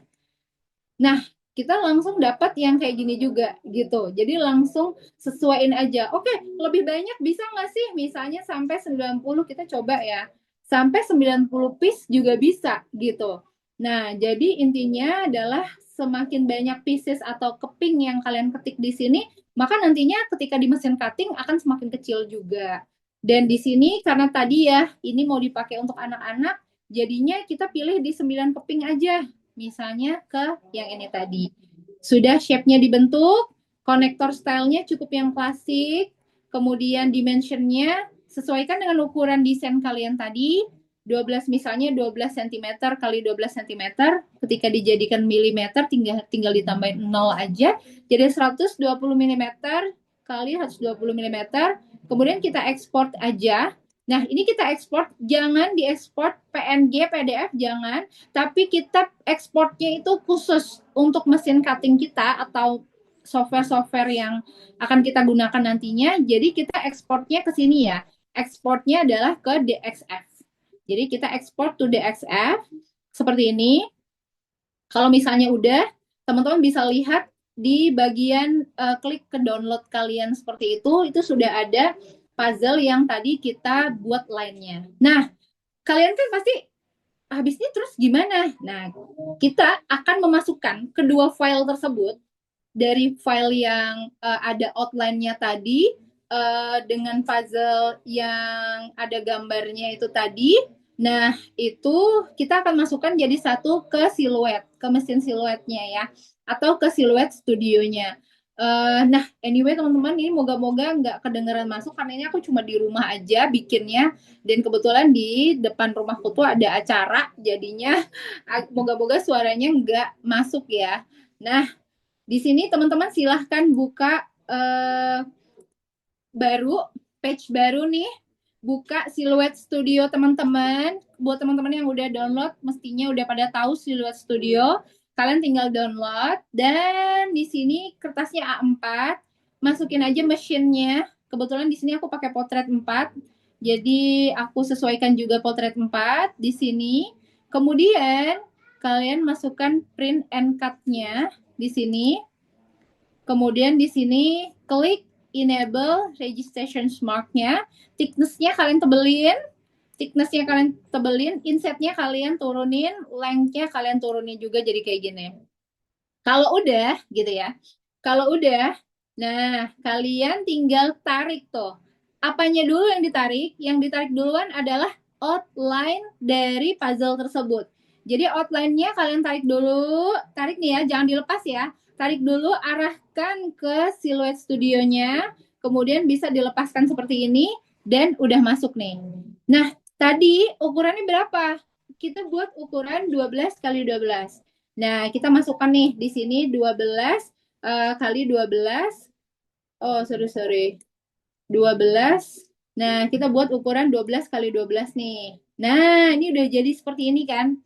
Nah, kita langsung dapat yang kayak gini juga gitu. Jadi langsung sesuaiin aja. Oke, lebih banyak bisa nggak sih? Misalnya sampai 90 kita coba ya. Sampai 90 piece juga bisa gitu. Nah, jadi intinya adalah semakin banyak pieces atau keping yang kalian ketik di sini, maka nantinya ketika di mesin cutting akan semakin kecil juga. Dan di sini karena tadi ya, ini mau dipakai untuk anak-anak, jadinya kita pilih di 9 keping aja misalnya ke yang ini tadi. Sudah shape-nya dibentuk, konektor stylenya cukup yang klasik, kemudian dimensionnya sesuaikan dengan ukuran desain kalian tadi, 12 misalnya 12 cm kali 12 cm, ketika dijadikan milimeter tinggal ditambahin 0 aja, jadi 120 mm kali 120 mm, kemudian kita ekspor aja. Nah, ini kita ekspor, jangan diekspor PNG, PDF, jangan. Tapi kita ekspornya itu khusus untuk mesin cutting kita atau software-software yang akan kita gunakan nantinya. Jadi kita ekspornya ke sini ya. Ekspornya adalah ke DXF. Jadi kita ekspor to DXF seperti ini. Kalau misalnya udah, teman-teman bisa lihat di bagian klik ke download kalian seperti itu sudah ada puzzle yang tadi kita buat lainnya. Nah, kalian kan pasti habis ini terus gimana? Nah, kita akan memasukkan kedua file tersebut dari file yang ada outline-nya tadi dengan puzzle yang ada gambarnya itu tadi. Nah, itu kita akan masukkan jadi satu ke siluet, ke mesin siluetnya ya, atau ke siluet studionya. Nah, anyway teman-teman, ini moga-moga nggak kedengeran masuk karena ini aku cuma di rumah aja bikinnya dan kebetulan di depan rumahku tuh ada acara, jadinya moga-moga suaranya nggak masuk ya. Nah, di sini teman-teman silahkan buka page baru nih, buka Silhouette Studio teman-teman. Buat teman-teman yang udah download, mestinya udah pada tahu Silhouette Studio. Kalian tinggal download dan di sini kertasnya A4, masukin aja mesinnya. Kebetulan di sini aku pakai potret 4. Jadi aku sesuaikan juga potret 4 di sini. Kemudian kalian masukkan print and cut-nya di sini. Kemudian di sini klik enable registration mark-nya, thickness-nya kalian tebelin thickness-nya kalian tebelin, insetnya kalian turunin, length-nya kalian turunin juga jadi kayak gini. Kalau udah gitu ya, kalau udah, nah kalian tinggal tarik tuh. Apanya dulu yang ditarik? Yang ditarik duluan adalah outline dari puzzle tersebut. Jadi outline-nya kalian tarik dulu, tarik nih ya, jangan dilepas ya. Tarik dulu, arahkan ke siluet studionya, kemudian bisa dilepaskan seperti ini, dan udah masuk nih. Nah, tadi ukurannya berapa? Kita buat ukuran 12 kali 12. Nah, kita masukkan nih di sini 12 kali 12. Oh, sorry. 12. Nah, kita buat ukuran 12 kali 12 nih. Nah, ini udah jadi seperti ini kan.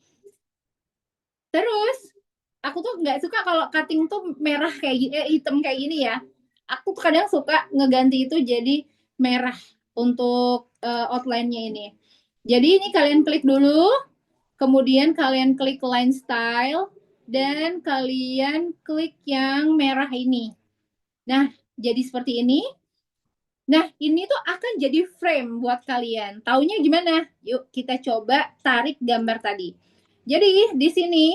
Terus, aku tuh nggak suka kalau cutting tuh merah kayak gini, hitam kayak gini ya. Aku tuh kadang suka ngeganti itu jadi merah untuk outline-nya ini. Jadi ini kalian klik dulu, kemudian kalian klik line style, dan kalian klik yang merah ini. Nah, jadi seperti ini. Nah, ini tuh akan jadi frame buat kalian. Taunya gimana? Yuk, kita coba tarik gambar tadi. Jadi, di sini,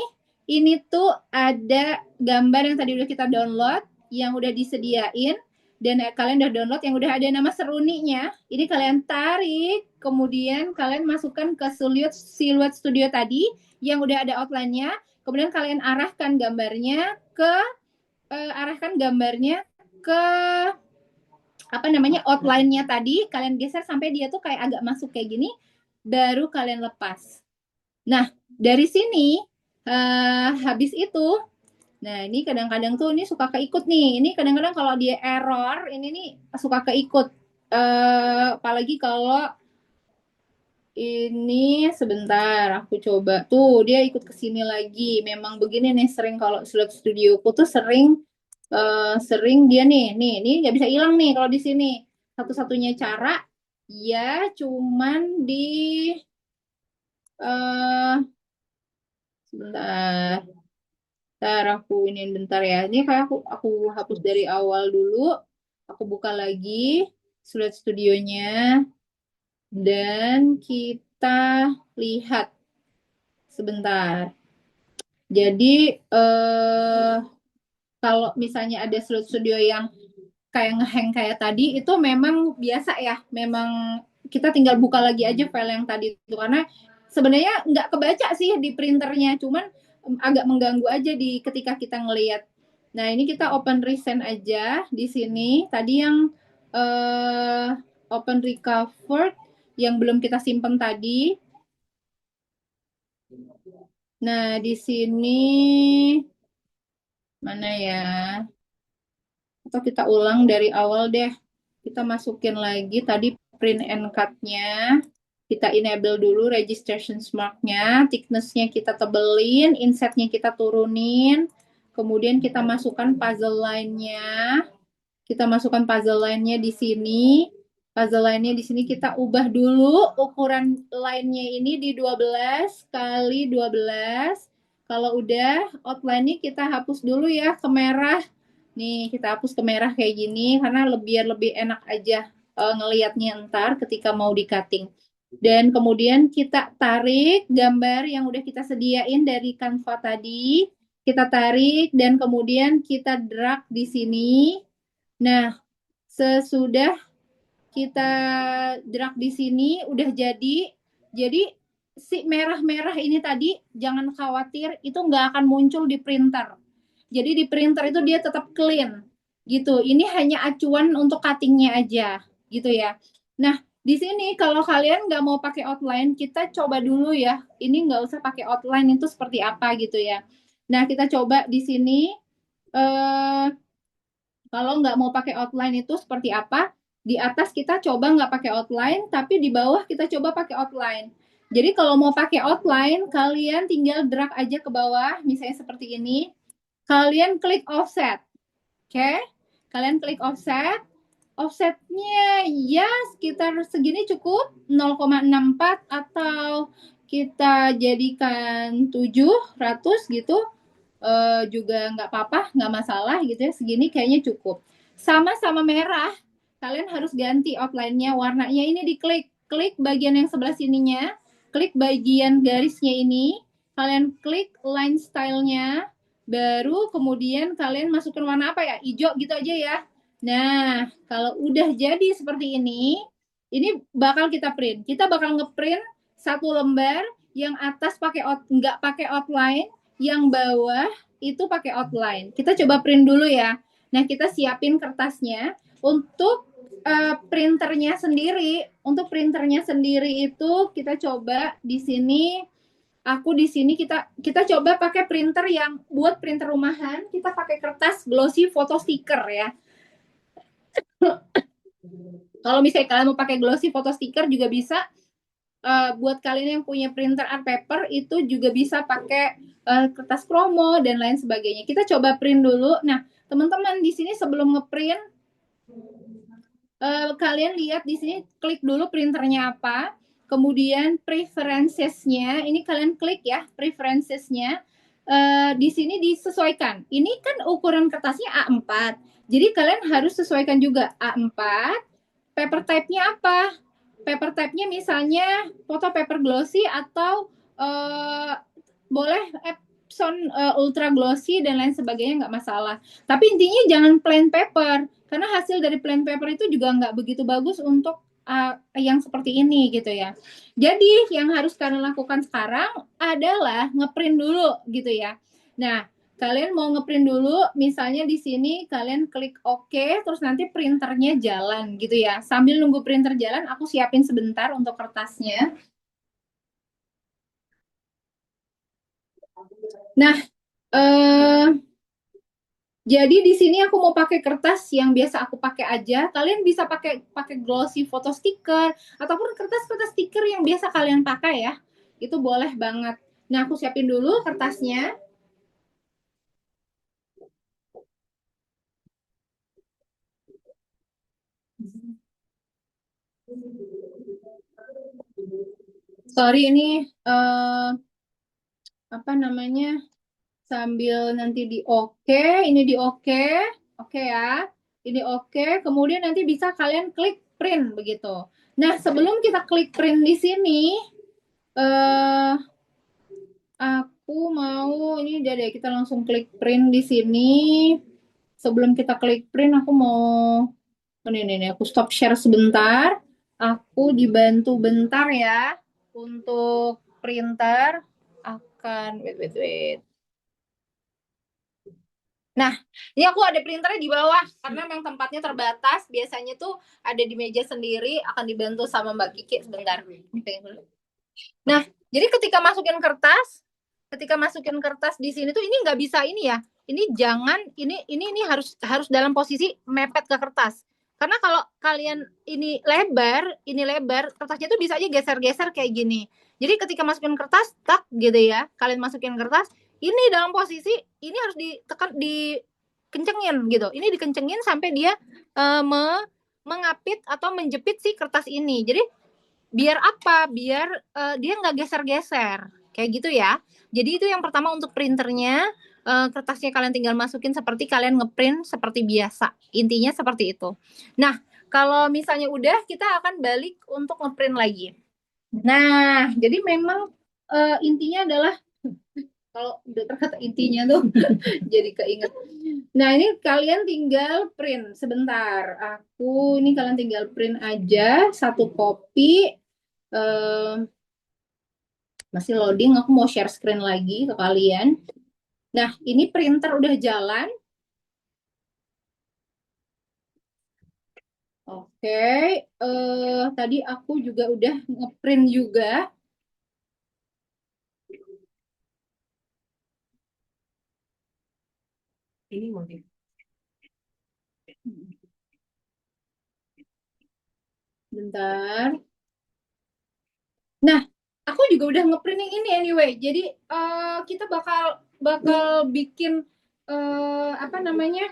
ini tuh ada gambar yang tadi udah kita download, yang udah disediain, dan kalian udah download yang udah ada nama seruninya. Ini kalian tarik, kemudian kalian masukkan ke siluet studio tadi, yang udah ada outline-nya, kemudian kalian arahkan gambarnya ke apa namanya outline-nya tadi, kalian geser sampai dia tuh kayak agak masuk kayak gini, baru kalian lepas. Nah, dari sini habis itu, nah ini kadang-kadang tuh ini suka keikut nih. Ini kadang-kadang kalau dia error, ini nih suka keikut. Apalagi kalau ini sebentar, aku coba tuh dia ikut ke sini lagi. Memang begini nih sering kalau slot studioku tuh sering dia nih nggak bisa hilang nih kalau di sini. Satu-satunya cara ya cuman di uh, sebentar, bentar aku ini bentar ya. Ini kayak aku hapus dari awal dulu. Aku buka lagi slot studionya dan kita lihat sebentar. Jadi kalau misalnya ada slot studio yang kayak ngehang kayak tadi itu memang biasa ya, memang kita tinggal buka lagi aja file yang tadi itu karena sebenarnya nggak kebaca sih di printernya, cuman agak mengganggu aja di ketika kita ngelihat. Nah ini kita open recent aja di sini. Tadi yang open recovered yang belum kita simpen tadi. Nah di sini mana ya? Atau kita ulang dari awal deh. Kita masukin lagi tadi print and cut-nya. Kita enable dulu registration mark-nya. Thickness-nya kita tebelin. Inset-nya kita turunin. Kemudian kita masukkan puzzle line-nya. Kita masukkan puzzle line-nya di sini. Puzzle line-nya di sini kita ubah dulu ukuran line-nya ini di 12 kali 12. Kalau udah, outline-nya kita hapus dulu ya ke merah. Nih, kita hapus ke merah kayak gini karena biar lebih enak aja ngelihatnya ntar ketika mau di-cutting. Dan kemudian kita tarik gambar yang udah kita sediain dari Canva tadi. Kita tarik dan kemudian kita drag di sini. Nah, sesudah kita drag di sini udah jadi. Jadi si merah-merah ini tadi jangan khawatir itu nggak akan muncul di printer. Jadi di printer itu dia tetap clean gitu. Ini hanya acuan untuk cuttingnya aja gitu ya. Nah di sini kalau kalian nggak mau pakai outline, kita coba dulu ya. Ini nggak usah pakai outline itu seperti apa gitu ya. Nah kita coba di sini. Kalau nggak mau pakai outline itu seperti apa? Di atas kita coba nggak pakai outline, tapi di bawah kita coba pakai outline. Jadi kalau mau pakai outline, kalian tinggal drag aja ke bawah, misalnya seperti ini. Kalian klik offset, oke? Kalian klik offset. Offsetnya ya sekitar segini cukup 0,64 atau kita jadikan 700 gitu juga nggak apa-apa, nggak masalah gitu ya, segini kayaknya cukup. Sama-sama merah, kalian harus ganti outline-nya, warnanya ini diklik. klik bagian yang sebelah sininya, klik bagian garisnya ini, kalian klik line style-nya, baru kemudian kalian masukkan warna apa ya? Hijau gitu aja ya. Nah, kalau udah jadi seperti ini bakal kita print. Kita bakal ngeprint satu lembar yang atas pakai nggak pakai outline, yang bawah itu pakai outline. Kita coba print dulu ya. Nah, kita siapin kertasnya untuk printernya sendiri. Untuk printernya sendiri itu kita coba di sini. Aku di sini kita coba pakai printer yang buat printer rumahan. Kita pakai kertas glossy photo sticker ya. Kalau misalnya kalian mau pakai glossy photo sticker juga bisa. Buat kalian yang punya printer art paper itu juga bisa pakai kertas promo dan lain sebagainya. Kita coba print dulu. Nah, teman-teman di sini sebelum ngeprint, kalian lihat di sini klik dulu printernya apa, kemudian preferences-nya, ini kalian klik ya preferences-nya. Di sini disesuaikan. Ini kan ukuran kertasnya A4, jadi kalian harus sesuaikan juga A4. Paper type-nya apa? Paper type-nya misalnya photo paper glossy atau boleh Epson ultra glossy dan lain sebagainya, nggak masalah. Tapi intinya jangan plain paper, karena hasil dari plain paper itu juga nggak begitu bagus untuk yang seperti ini gitu ya. Jadi yang harus kalian lakukan sekarang adalah ngeprint dulu gitu ya. Nah, kalian mau ngeprint dulu, misalnya di sini kalian klik OK, terus nanti printernya jalan gitu ya. Sambil nunggu printer jalan, aku siapin sebentar untuk kertasnya. Nah, jadi di sini aku mau pakai kertas yang biasa aku pakai aja. Kalian bisa pakai pakai glossy photo sticker ataupun kertas-kertas stiker yang biasa kalian pakai ya. Itu boleh banget. Nah, aku siapin dulu kertasnya. Sorry ini apa namanya? Sambil nanti di oke, ini di oke, oke ya, ini oke, kemudian nanti bisa kalian klik print begitu. Nah, sebelum kita klik print di sini, eh, aku mau ini udah deh, kita langsung klik print di sini. Sebelum kita klik print, aku mau ini aku stop share sebentar. Aku dibantu bentar ya untuk printer akan wait. Nah, ini aku ada printernya di bawah karena memang tempatnya terbatas. Biasanya tuh ada di meja sendiri, akan dibantu sama Mbak Kiki sebentar. Nah, jadi ketika masukin kertas di sini tuh ini nggak bisa ini ya. Ini jangan ini harus dalam posisi mepet ke kertas. Karena kalau kalian ini lebar, kertasnya tuh bisa aja geser-geser kayak gini. Jadi ketika masukin kertas, tak gitu ya. Kalian masukin kertas, ini dalam posisi ini harus ditekan dikencengin gitu. Ini dikencengin sampai dia mengapit atau menjepit si kertas ini. Jadi biar apa? Biar dia nggak geser-geser kayak gitu ya. Jadi itu yang pertama untuk printernya. Kertasnya kalian tinggal masukin seperti kalian ngeprint seperti biasa. Intinya seperti itu. Nah, kalau misalnya udah, kita akan balik untuk ngeprint lagi. Nah, jadi memang intinya adalah kalau udah kata intinya tuh jadi keinget. Nah, ini kalian tinggal print sebentar. Ini kalian tinggal print aja satu copy. Masih loading, aku mau share screen lagi ke kalian. Nah, ini printer udah jalan. Oke, tadi aku juga udah ngeprint juga. Ini motif. Bentar. Nah, aku juga udah ngeprint yang ini anyway. Jadi kita bakal bikin apa namanya?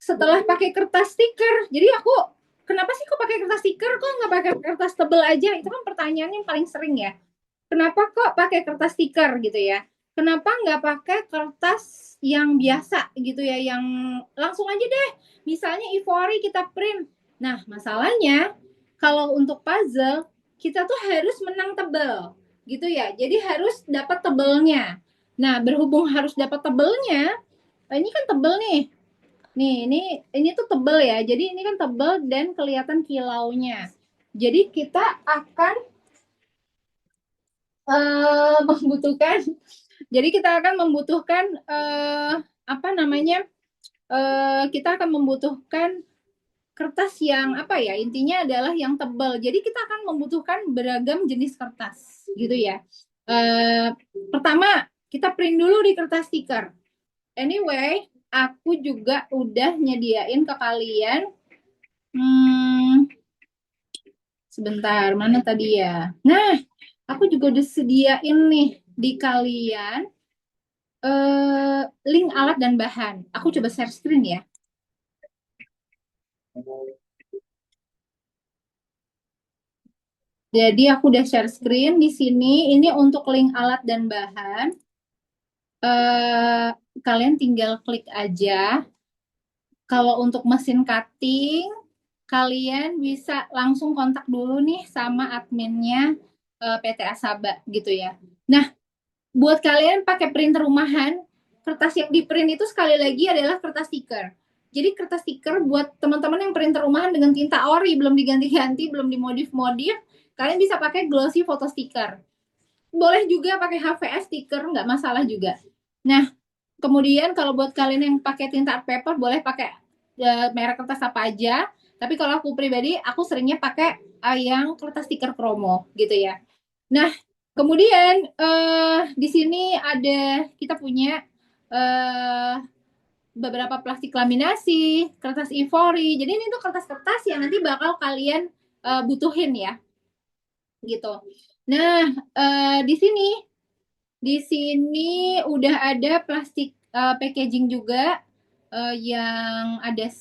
Setelah pakai kertas stiker. Jadi aku kenapa sih kok pakai kertas stiker, kok nggak pakai kertas tebel aja? Itu kan pertanyaannya yang paling sering ya. Kenapa kok pakai kertas stiker gitu ya? Kenapa nggak pakai kertas yang biasa gitu ya, yang langsung aja deh. Misalnya ivory kita print. Nah, masalahnya kalau untuk puzzle kita tuh harus menang tebel gitu ya. Jadi harus dapat tebelnya. Nah, berhubung harus dapat tebelnya, ini kan tebel nih. Nih, ini tuh tebel ya. Jadi ini kan tebel dan kelihatan kilaunya. Jadi kita akan membutuhkan. Jadi kita akan membutuhkan apa namanya? Kita akan membutuhkan kertas yang apa ya, intinya adalah yang tebal. Jadi kita akan membutuhkan beragam jenis kertas gitu ya. Pertama kita print dulu di kertas stiker. Anyway, aku juga udah nyediain ke kalian. Sebentar, mana tadi ya? Nah, aku juga udah sediain nih di kalian link alat dan bahan. Aku coba share screen ya. Jadi aku udah share screen di sini. Ini untuk link alat dan bahan. Kalian tinggal klik aja. Kalau untuk mesin cutting, kalian bisa langsung kontak dulu nih sama adminnya PT Asaba gitu ya. Nah, buat kalian pakai printer rumahan, kertas yang di print itu sekali lagi adalah kertas stiker. Jadi kertas stiker buat teman-teman yang printer rumahan dengan tinta ori, belum diganti-ganti, belum dimodif-modif, kalian bisa pakai glossy photo stiker. Boleh juga pakai HVS stiker, nggak masalah juga. Nah, kemudian kalau buat kalian yang pakai tinta art paper, boleh pakai merek kertas apa aja. Tapi kalau aku pribadi, aku seringnya pakai yang kertas stiker promo gitu ya. Nah, kemudian di sini ada kita punya beberapa plastik laminasi, kertas ivory. Jadi ini tuh kertas-kertas yang nanti bakal kalian butuhin ya, gitu. Nah, di sini udah ada plastik packaging juga yang ada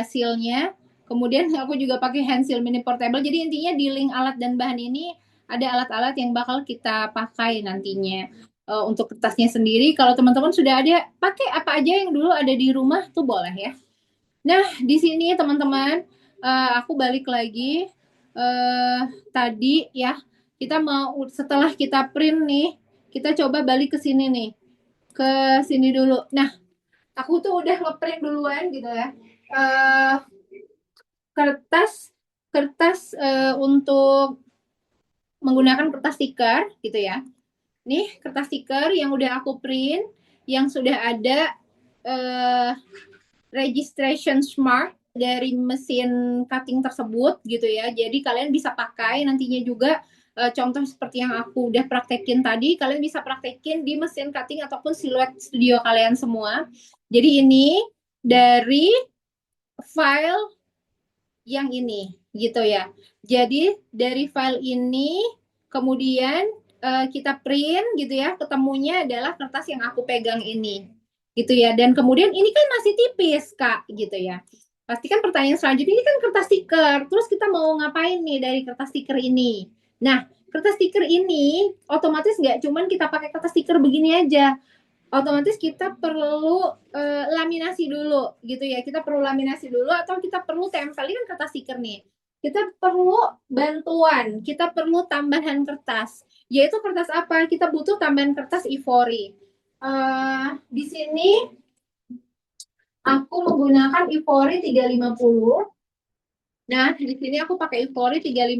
sealnya. Kemudian aku juga pakai hand seal mini portable. Jadi intinya di link alat dan bahan ini ada alat-alat yang bakal kita pakai nantinya. Untuk kertasnya sendiri, kalau teman-teman sudah ada, pakai apa aja yang dulu ada di rumah tuh boleh ya. Nah, di sini teman-teman, aku balik lagi tadi ya. Kita mau setelah kita print nih, kita coba balik ke sini nih, ke sini dulu. Nah, aku tuh udah ngeprint duluan gitu ya. Uh, kertas kertas untuk menggunakan kertas stiker gitu ya. Nih kertas stiker yang udah aku print, yang sudah ada registration smart dari mesin cutting tersebut gitu ya. Jadi kalian bisa pakai nantinya juga contoh seperti yang aku udah praktekin tadi, kalian bisa praktekin di mesin cutting ataupun siluet studio kalian semua. Jadi ini dari file yang ini gitu ya. Jadi dari file ini kemudian kita print gitu ya, ketemunya adalah kertas yang aku pegang ini gitu ya. Dan kemudian ini kan masih tipis Kak gitu ya. Pastikan pertanyaan selanjutnya, ini kan kertas stiker, terus kita mau ngapain nih dari kertas stiker ini? Nah, kertas stiker ini otomatis nggak cuman kita pakai kertas stiker begini aja, otomatis kita perlu laminasi dulu gitu ya. Kita perlu laminasi dulu atau kita perlu tempelin kan kertas stiker nih. Kita perlu bantuan, kita perlu tambahan kertas. Yaitu kertas apa? Kita butuh tambahan kertas ivory. Di sini aku menggunakan ivory 350. Nah, di sini aku pakai ivory 350.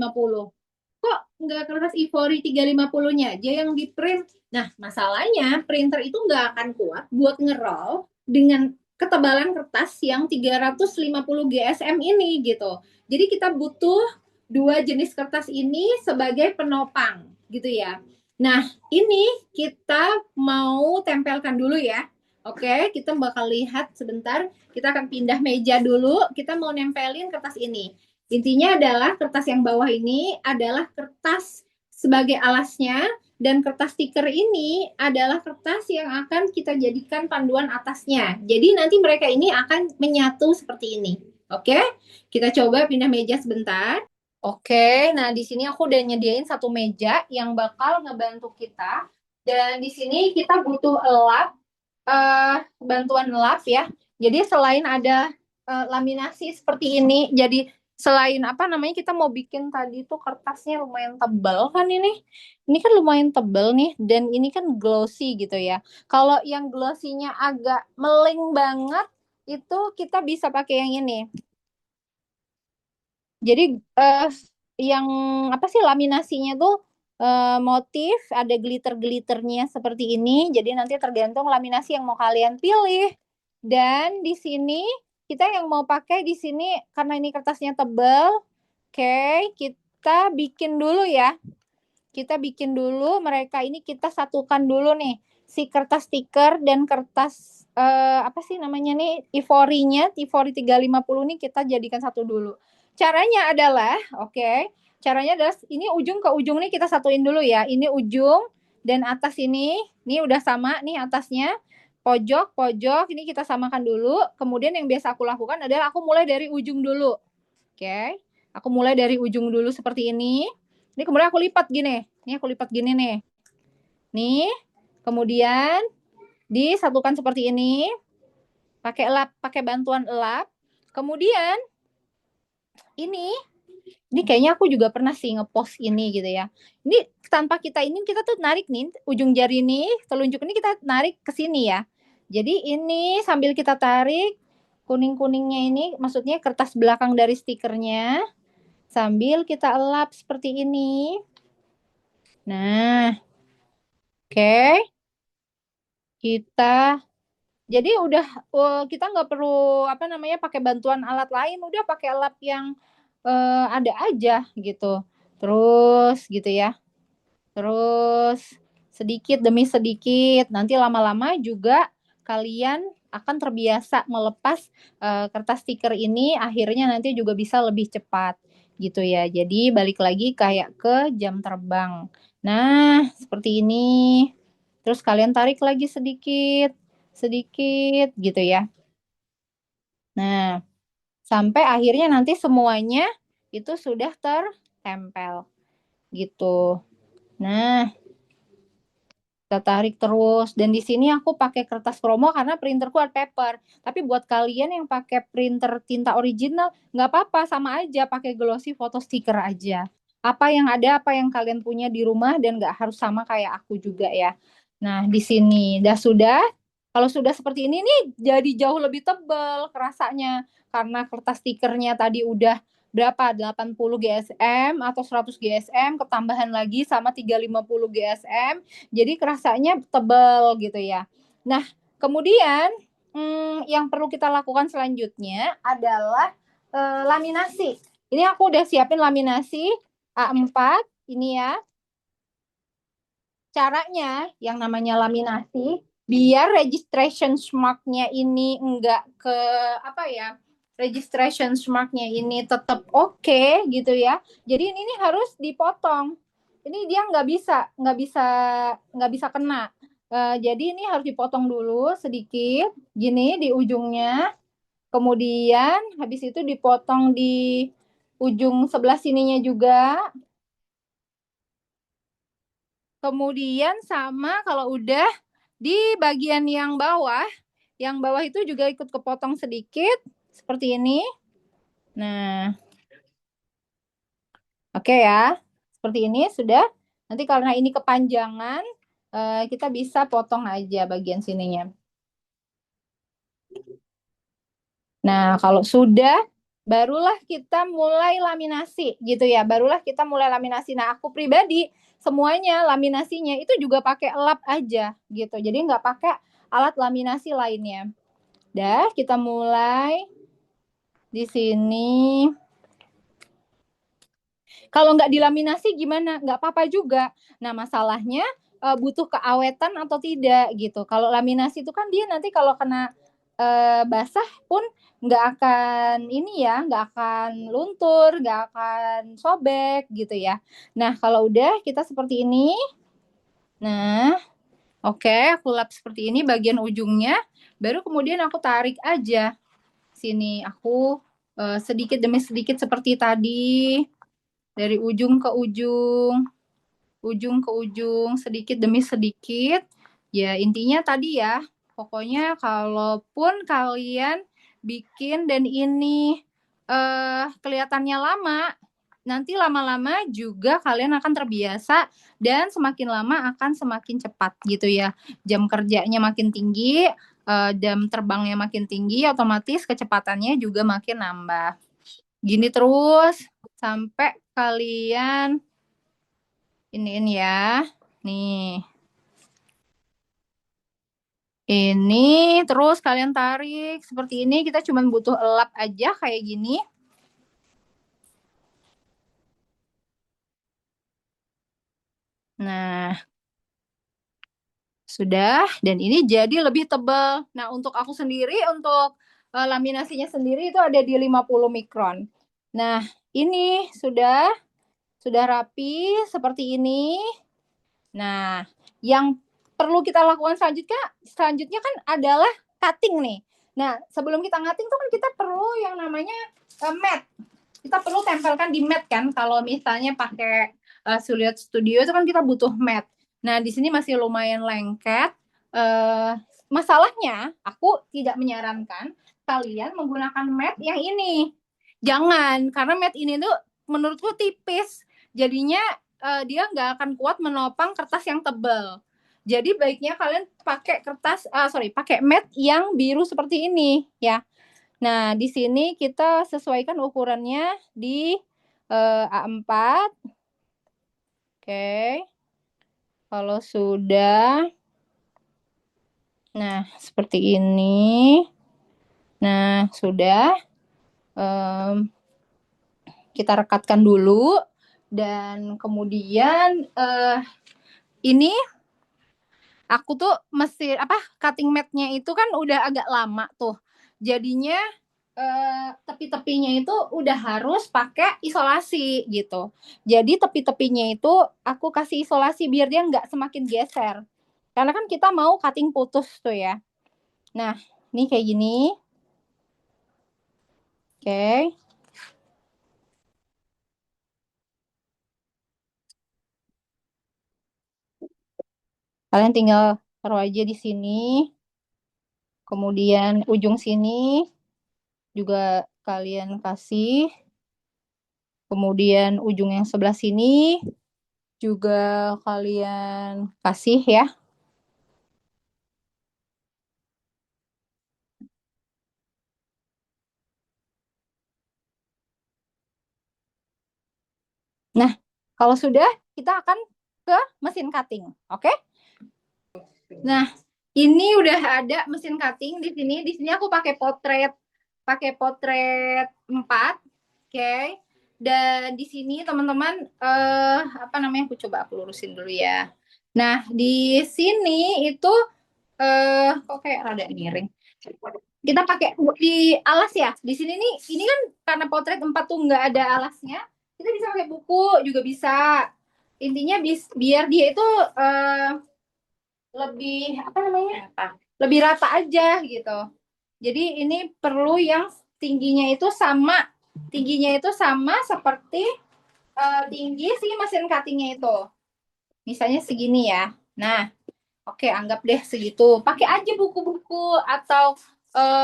Kok nggak kertas ivory 350-nya aja yang di print? Nah, masalahnya printer itu nggak akan kuat buat ngeroll dengan ketebalan kertas yang 350 GSM ini gitu. Jadi kita butuh dua jenis kertas ini sebagai penopang gitu ya. Nah, ini kita mau tempelkan dulu ya. Oke, kita bakal lihat sebentar. Kita akan pindah meja dulu. Kita mau nempelin kertas ini. Intinya adalah kertas yang bawah ini adalah kertas sebagai alasnya, dan kertas stiker ini adalah kertas yang akan kita jadikan panduan atasnya. Jadi nanti mereka ini akan menyatu seperti ini. Oke, kita coba pindah meja sebentar. Oke, nah di sini aku udah nyediain satu meja yang bakal ngebantu kita. Dan di sini kita butuh lap, bantuan lap ya. Jadi selain ada laminasi seperti ini, jadi selain apa namanya kita mau bikin tadi tuh kertasnya lumayan tebal kan ini. Ini kan lumayan tebal nih dan ini kan glossy gitu ya. Kalau yang glossy-nya agak meleng banget itu kita bisa pakai yang ini. Jadi yang apa sih laminasinya tuh motif ada glitter-glitternya seperti ini. Jadi nanti tergantung laminasi yang mau kalian pilih. Dan di sini kita yang mau pakai di sini karena ini kertasnya tebal, oke, kita bikin dulu ya. Kita bikin dulu mereka ini kita satukan dulu nih si kertas stiker dan kertas apa sih namanya nih Ivory-nya, Ivory 350 nih kita jadikan satu dulu. Caranya adalah, oke, caranya adalah ini ujung ke ujung nih kita satuin dulu ya. Ini ujung dan atas ini udah sama nih atasnya. Pojok, pojok, ini kita samakan dulu. Kemudian yang biasa aku lakukan adalah aku mulai dari ujung dulu. Oke, aku mulai dari ujung dulu seperti ini. Ini kemudian aku lipat gini. Ini aku lipat gini nih. Nih, kemudian disatukan seperti ini. Pakai elap, pakai bantuan elap. Kemudian ini kayaknya aku juga pernah sih ngepost ini gitu ya. Ini tanpa kita tuh narik nih ujung jari ini, telunjuk ini kita narik ke sini ya. Jadi ini sambil kita tarik kuning-kuningnya ini maksudnya kertas belakang dari stikernya sambil kita elap seperti ini. Nah, oke. Kita jadi udah kita nggak perlu apa namanya pakai bantuan alat lain, udah pakai alat yang ada aja gitu. Terus gitu ya. Terus sedikit demi sedikit, nanti lama-lama juga kalian akan terbiasa melepas kertas stiker ini, akhirnya nanti juga bisa lebih cepat gitu ya. Jadi balik lagi kayak ke jam terbang. Nah, seperti ini. Terus kalian tarik lagi sedikit, sedikit gitu ya. Nah, sampai akhirnya nanti semuanya itu sudah tertempel gitu. Nah, kita tarik terus dan di sini aku pakai kertas promo karena printerku art paper, tapi buat kalian yang pakai printer tinta original nggak apa-apa, sama aja pakai glossy photo sticker aja, apa yang ada apa yang kalian punya di rumah dan nggak harus sama kayak aku juga ya. Nah di sini sudah kalau sudah seperti ini nih jadi jauh lebih tebal kerasanya karena kertas stikernya tadi udah berapa 80 GSM atau 100 GSM ketambahan lagi sama 350 GSM jadi kerasanya tebal gitu ya. Nah, kemudian yang perlu kita lakukan selanjutnya adalah laminasi. Ini aku udah siapin laminasi A4 ini ya. Caranya yang namanya laminasi biar registration mark-nya ini enggak ke apa ya? Registration mark-nya ini tetap oke gitu ya. Jadi ini harus dipotong. Ini dia nggak bisa kena. Jadi ini harus dipotong dulu sedikit gini di ujungnya. Kemudian habis itu dipotong di ujung sebelah sininya juga. Kemudian sama kalau udah di bagian yang bawah itu juga ikut kepotong sedikit seperti ini. Nah, oke ya. Seperti ini sudah. Nanti karena ini kepanjangan, kita bisa potong aja bagian sininya. Nah, kalau sudah, barulah kita mulai laminasi gitu ya. Barulah kita mulai laminasi. Nah, aku pribadi semuanya laminasinya itu juga pakai lap aja gitu. Jadi nggak pakai alat laminasi lainnya. Dah, kita mulai di sini. Kalau nggak dilaminasi gimana? Nggak apa-apa juga. Nah, masalahnya butuh keawetan atau tidak gitu. Kalau laminasi itu kan dia nanti kalau kena basah pun nggak akan ini ya, nggak akan luntur, nggak akan sobek gitu ya. Nah, kalau udah kita seperti ini. Nah, oke, aku lap seperti ini bagian ujungnya. Baru kemudian aku tarik aja. Sini aku sedikit demi sedikit seperti tadi. Dari ujung ke ujung, ujung ke ujung, sedikit demi sedikit. Ya, intinya tadi ya, pokoknya kalaupun kalian bikin dan ini kelihatannya lama, nanti lama-lama juga kalian akan terbiasa dan semakin lama akan semakin cepat gitu ya. Jam kerjanya makin tinggi, jam terbangnya makin tinggi, otomatis kecepatannya juga makin nambah. Gini terus sampai kalian iniin ya. Nih. Ini terus kalian tarik seperti ini, kita cuma butuh elap aja kayak gini. Nah, sudah, dan ini jadi lebih tebal. Nah, untuk aku sendiri, untuk laminasinya sendiri itu ada di 50 mikron. Nah, ini sudah rapi seperti ini. Nah, yang perlu kita lakukan selanjutnya kan adalah cutting nih. Nah, sebelum kita cutting tuh kan kita perlu yang namanya mat. Kita perlu tempelkan di mat kan. Kalau misalnya pakai Suliat Studio itu kan kita butuh mat. Nah, di sini masih lumayan lengket. Masalahnya, aku tidak menyarankan kalian menggunakan mat yang ini. Jangan, karena mat ini tuh menurutku tipis. Jadinya dia nggak akan kuat menopang kertas yang tebal. Jadi baiknya kalian pakai pakai mat yang biru seperti ini ya. Nah, di sini kita sesuaikan ukurannya di A4. Oke. Kalau sudah, nah seperti ini. Nah, sudah. Kita rekatkan dulu. Dan kemudian ini aku tuh cutting mat-nya itu kan udah agak lama tuh. Jadinya tepi-tepinya itu udah harus pakai isolasi gitu. Jadi tepi-tepinya itu aku kasih isolasi biar dia nggak semakin geser. Karena kan kita mau cutting putus tuh ya. Nah, ini kayak gini. Oke. Kalian tinggal taruh aja di sini. Kemudian ujung sini juga kalian kasih. Kemudian ujung yang sebelah sini juga kalian kasih ya. Nah, kalau sudah, kita akan ke mesin cutting. Oke? Nah, ini udah ada mesin cutting di sini. Di sini aku pakai potret 4. Oke. Dan di sini teman-teman apa namanya? Aku lurusin dulu ya. Nah, di sini itu kok kayak rada miring. Kita pakai di alas ya. Di sini nih, ini kan karena potret 4 tuh nggak ada alasnya. Kita bisa pakai buku juga bisa. Intinya biar dia itu lebih apa namanya? Lebih rata aja gitu. Jadi ini perlu yang tingginya itu sama seperti tinggi si mesin cuttingnya itu. Misalnya segini ya. Nah, oke, anggap deh segitu. Pakai aja buku-buku atau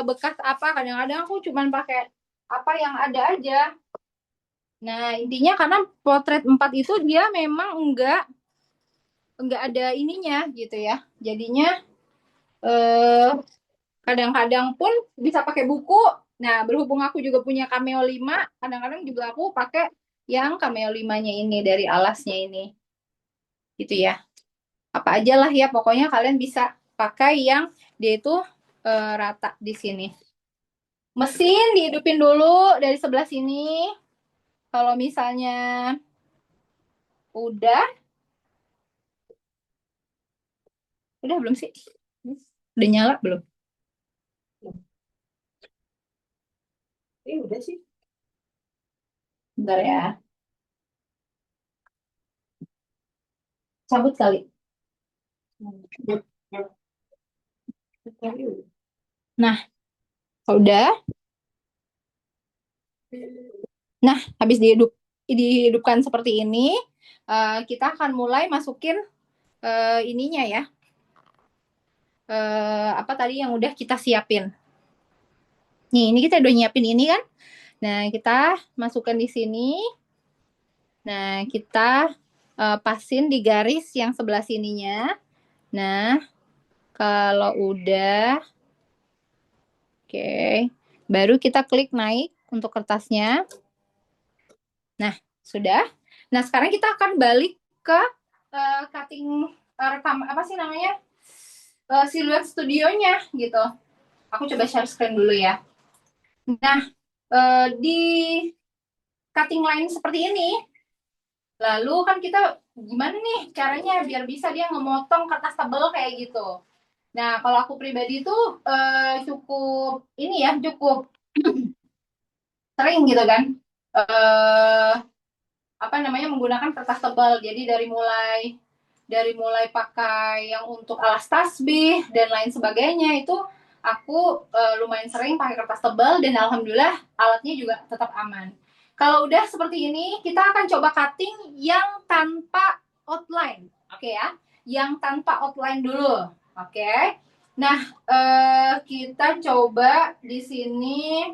bekas apa. Kadang-kadang aku cuman pakai apa yang ada aja. Nah, intinya karena potret 4 itu dia memang enggak ada ininya gitu ya. Jadinya kadang-kadang pun bisa pakai buku. Nah, berhubung aku juga punya Cameo 5, kadang-kadang juga aku pakai yang Cameo 5-nya ini dari alasnya ini. Gitu ya. Apa aja lah ya, pokoknya kalian bisa pakai yang dia itu rata di sini. Mesin dihidupin dulu dari sebelah sini. Kalau misalnya udah belum sih? Udah nyala belum? Udah sih. Bentar ya. Cabut kali. Nah, udah. Nah, habis dihidupkan seperti ini, kita akan mulai masukin ininya ya. Apa tadi yang udah kita siapin. Nih, ini kita udah nyiapin ini kan. Nah, kita masukkan di sini. Nah, kita pasin di garis yang sebelah sininya. Nah, kalau udah, oke, baru kita klik naik untuk kertasnya. Nah, sudah. Nah, sekarang kita akan balik ke cutting rekam apa sih namanya? Siluet studionya gitu. Aku coba share screen dulu ya. Nah, di cutting line seperti ini, lalu kan kita gimana nih caranya biar bisa dia ngemotong kertas tebal kayak gitu. Nah, kalau aku pribadi itu cukup ini ya, cukup sering gitu kan. Eh apa namanya menggunakan kertas tebal. Jadi dari mulai pakai yang untuk alas tasbih dan lain sebagainya itu aku lumayan sering pakai kertas tebal dan alhamdulillah alatnya juga tetap aman. Kalau udah seperti ini, kita akan coba cutting yang tanpa outline. Oke ya. Yang tanpa outline dulu. Oke. Nah, kita coba di sini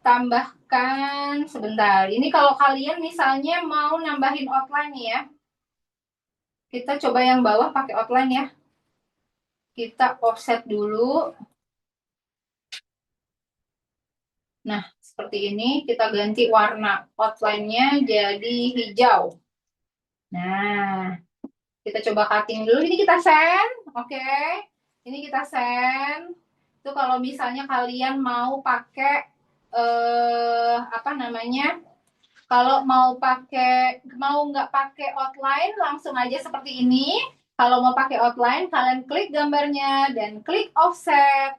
tambahkan sebentar. Ini kalau kalian misalnya mau nambahin outline nih ya. Kita coba yang bawah pakai outline ya. Kita offset dulu. Nah, seperti ini kita ganti warna outline-nya jadi hijau. Nah, kita coba cutting dulu. Ini kita send, oke. Ini kita send. Itu kalau misalnya kalian mau pakai apa namanya? Kalau mau nggak pakai outline, langsung aja seperti ini. Kalau mau pakai outline, kalian klik gambarnya dan klik offset.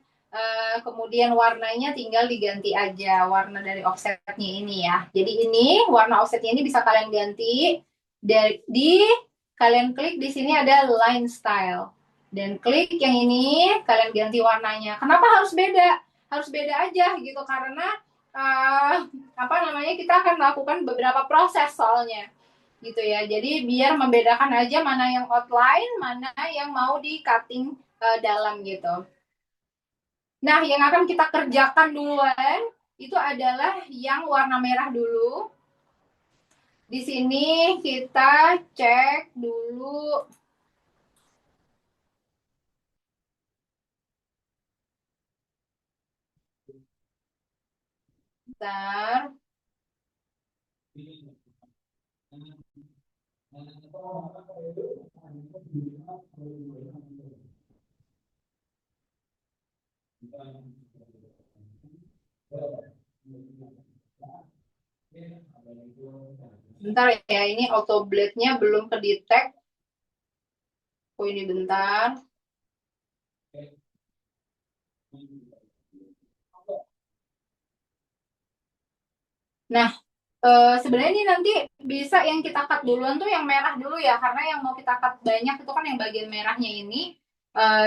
Kemudian warnanya tinggal diganti aja warna dari offsetnya ini ya. Jadi ini warna offsetnya ini bisa kalian ganti di kalian klik di sini ada line style dan klik yang ini kalian ganti warnanya. Kenapa harus beda? Harus beda aja gitu karena apa namanya kita akan melakukan beberapa proses soalnya gitu ya. Jadi biar membedakan aja mana yang outline, mana yang mau di cutting dalam gitu. Nah, yang akan kita kerjakan duluan itu adalah yang warna merah dulu. Di sini kita cek dulu. Bentar. Bentar ya, ini auto blade-nya belum ke detect. Oh, ini bentar. Nah, sebenarnya ini nanti bisa yang kita cut duluan tuh yang merah dulu ya, karena yang mau kita cut banyak itu kan yang bagian merahnya ini.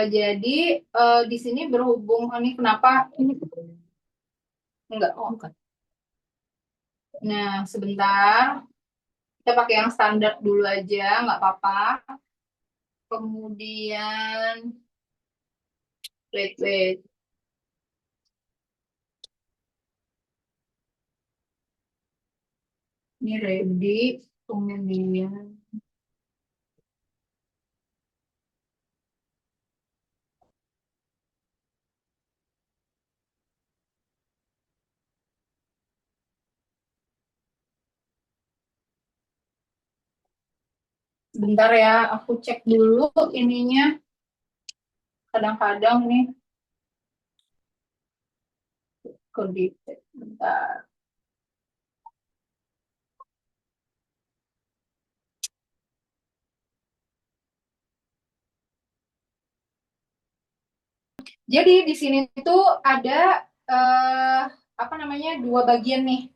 Jadi di sini berhubung ini kenapa ini enggak? Oh, bukan. Nah, sebentar. Kita pakai yang standar dulu aja, nggak apa-apa. Kemudian, wait. Ini ready. Kemudian, bentar ya, aku cek dulu ininya. Kadang-kadang nih, kode bentar. Jadi di sini tuh ada apa namanya dua bagian nih.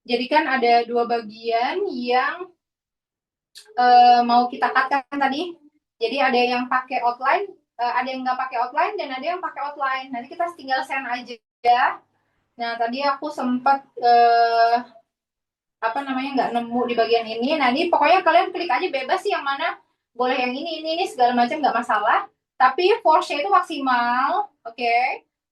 Jadi kan ada dua bagian yang mau kita cut kan tadi. Jadi ada yang pakai outline, ada yang nggak pakai outline dan ada yang pakai outline. Nanti kita tinggal send aja. Nah tadi aku sempat apa namanya nggak nemu di bagian ini. Nah ini pokoknya kalian klik aja bebas sih yang mana boleh yang ini segala macam nggak masalah. Tapi force-nya itu maksimal, oke?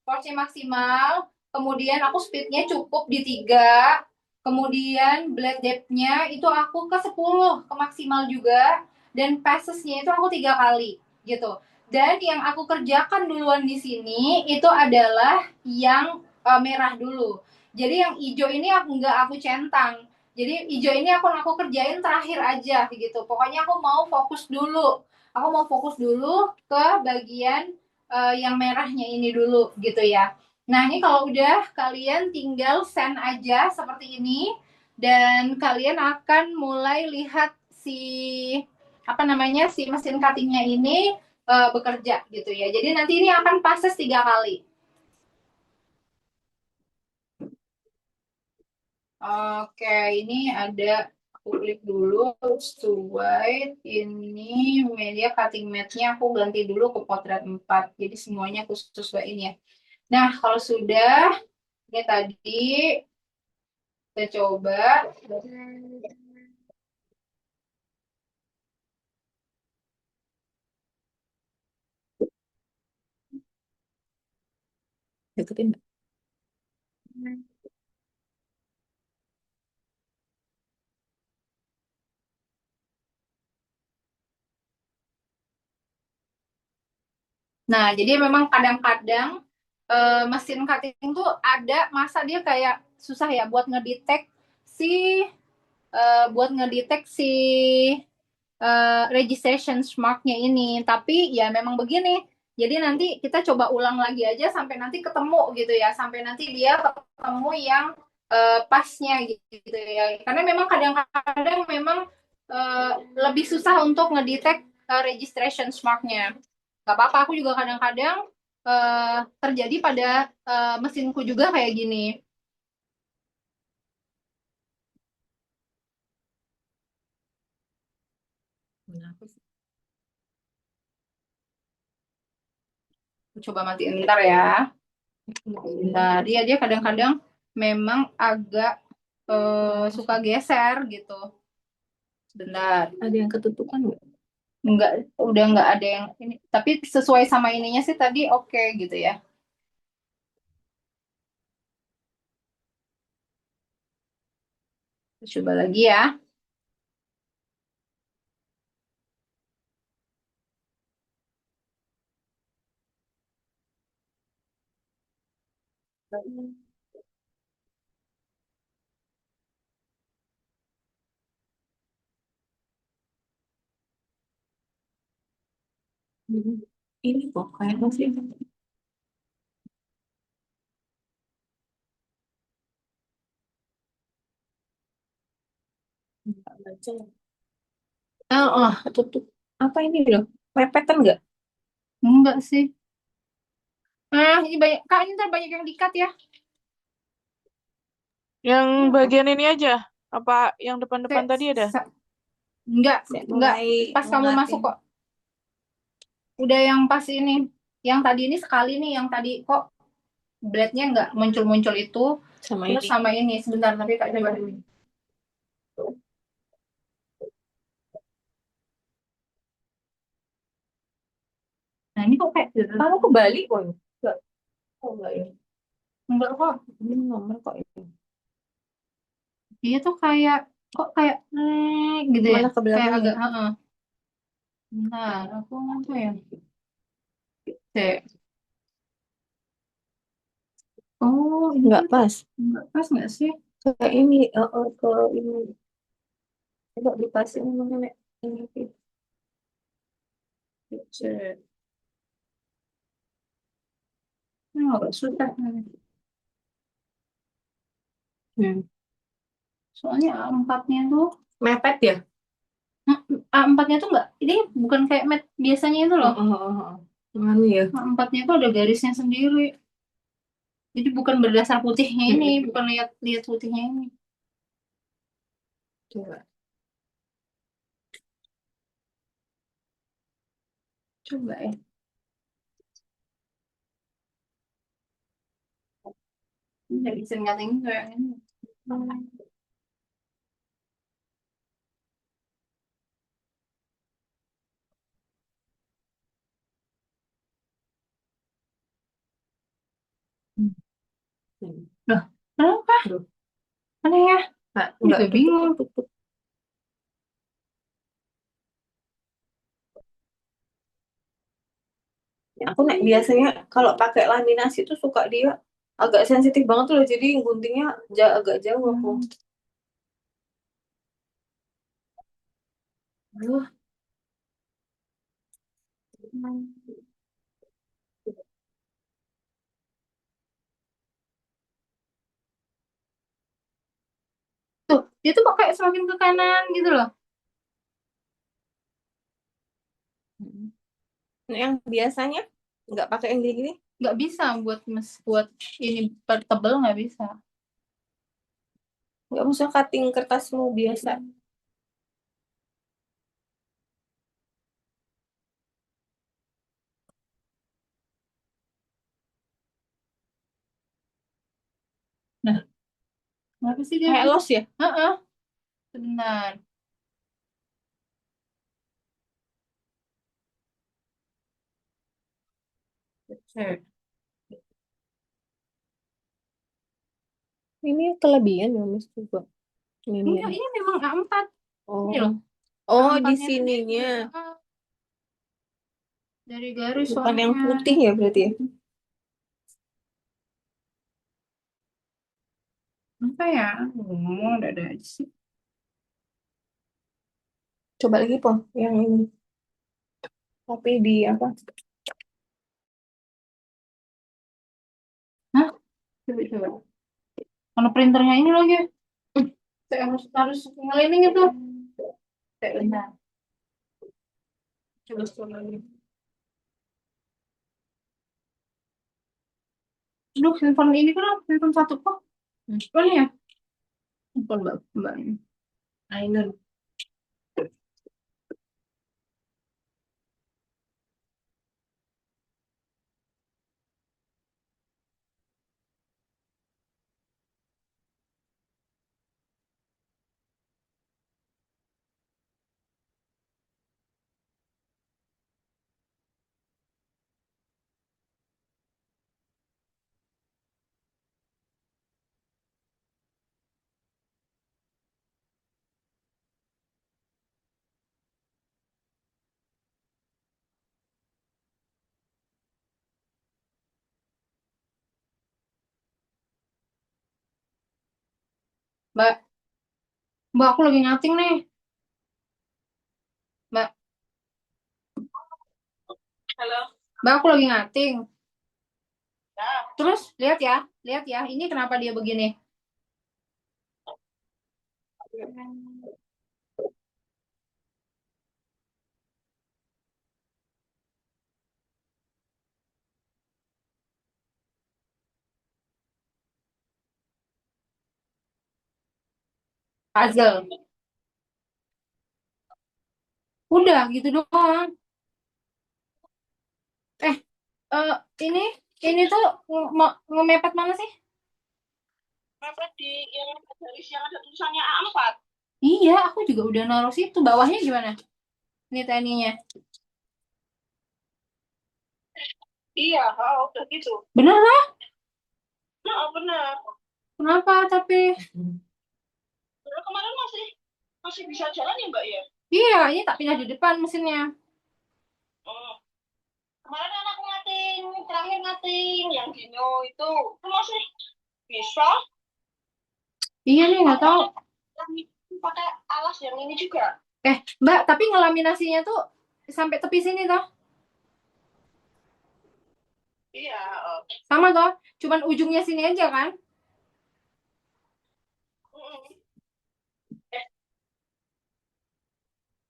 Force-nya maksimal. kemudian aku speednya cukup di 3, kemudian blade depth-nya itu aku ke 10, ke maksimal juga, dan passesnya itu aku 3 kali gitu. Dan yang aku kerjakan duluan di sini itu adalah yang merah dulu. Jadi yang hijau ini aku centang. Jadi hijau ini aku kerjain terakhir aja gitu. Pokoknya aku mau fokus dulu. Aku mau fokus dulu ke bagian yang merahnya ini dulu gitu ya. Nah, ini kalau udah kalian tinggal send aja seperti ini dan kalian akan mulai lihat si apa namanya si mesin cuttingnya ini bekerja gitu ya. Jadi nanti ini akan proses 3 kali. Oke, ini ada aku klik dulu sesuai ini media cutting mat-nya aku ganti dulu ke potret 4. Jadi semuanya aku sesuaiin ya. Nah, kalau sudah ini tadi kita coba. Deketin nggak? Nah, jadi memang kadang-kadang mesin cutting tuh ada masa dia kayak susah ya si buat ngedetek si registration mark-nya ini. Tapi ya memang begini. Jadi nanti kita coba ulang lagi aja sampai nanti ketemu gitu ya. Sampai nanti dia ketemu yang pasnya gitu ya. Karena memang kadang-kadang memang lebih susah untuk ngedetek registration mark-nya. Gak apa-apa, aku juga kadang-kadang terjadi pada mesinku juga kayak gini. Kenapa sih? Coba matiin ntar ya. Nah, dia kadang-kadang memang agak suka geser gitu. Sebentar. Ada yang ketutupan nggak? Enggak, udah nggak ada yang ini. Tapi sesuai sama ininya sih tadi oke gitu ya. Coba lagi ya. Hmm. Ini kok kayak masih nggak baca. Tutup. Apa ini loh? Pepetan nggak? Enggak sih. Ah, ini banyak. Kak, ini ntar banyak yang dikat ya. Yang Kenapa? bagian ini aja. Apa yang depan-depan tadi ada? Enggak, Saya enggak. mulai Pas kamu masuk ngeliatin. kok. Udah yang pas ini. Yang tadi ini sekali nih, yang tadi kok blade-nya nggak muncul-muncul itu. Sama Terus ini. sama ini. Sebentar, tapi Kak coba dulu. Nah, ini kok kayak Kamu ke Bali kok? Enggak. Oh, enggak ya. enggak kok. Ini nomor kok ini. Dia tuh kayak kok kayak gitu ya. Malah ke Kayak belakang ya. agak heeh. Nah, aku apa ya? Cek. Oh, ini Enggak kan pas. enggak pas nggak sih? Ke ini, ke ini. Coba dipasin mana Nek? Ini. Cek. Ini agak susah. Hmm. Soalnya A4-nya tuh Mepet ya? A4-nya tuh enggak. Ini bukan kayak mat biasanya itu Oh, loh. oh, oh, oh. Nganu ya. A4-nya tuh ada garisnya sendiri. Jadi bukan berdasar putihnya ini, Hmm. bukan lihat lihat putihnya ini. Coba. Coba ya. Ini bisa ngatain kayak ini. Loh, kenapa? Aduh. Aneh ya? Nggak, Aku juga tutup, bingung. tutup. Ya, aku nek biasanya kalau pakai laminasi tuh suka dia agak sensitif banget tuh loh, jadi guntingnya agak jauh aku. Aduh. Tuh, dia tuh pakai semakin ke kanan gitu loh. Nah, yang biasanya nggak pakai yang gini-gini. Nggak bisa buat ini tebel nggak bisa. Nggak usah cutting kertasmu biasa. Nah, kenapa sih dia Kayak bisa? los ya. Heeh, sebentar. Cek. Ini kelebihan ya Mas juga. Ini ya. Enggak, ini memang A4. Ini loh, Oh. Oh, di A4-nya tuh sininya. heeh, dari garis Bukan yang warnanya. putih ya berarti ya. Apa ya? Ada aja sih. Coba lagi po, yang ini. Tapi di apa? Hah? Coba. Kalau printernya ini lagi, saya harus ngelining itu. Kayak benar. Coba lagi. Aduh, handphone ini kan handphone satu kok. Mana ya? Handphone mbak ini. Ainun. Mbak, mbak aku lagi ngating nih. Mbak, Halo. mbak aku lagi ngating. Terus lihat ya. Ini kenapa dia begini? Puzzle. Udah gitu doang. Eh, eh, ini ini tuh ngemepet mana sih? Mepet di yang garis yang ada tulisannya A4. Iya, aku juga udah naruh situ. Bawahnya gimana? Ini taninya. Iya, oh, udah gitu. Bener lah. Nah, benar. Kenapa tapi? Padahal kemarin masih bisa jalan ya, Mbak ya? Iya, ini tak pindah di depan mesinnya. Oh. Kemarin kan aku terakhir ngating yang Dino itu masih bisa. Iya nih, nggak tahu. Yang pakai alas yang ini juga. Mbak, tapi ngelaminasinya tuh sampai tepi sini toh? Iya. Sama toh? Cuman ujungnya sini aja kan? Eh,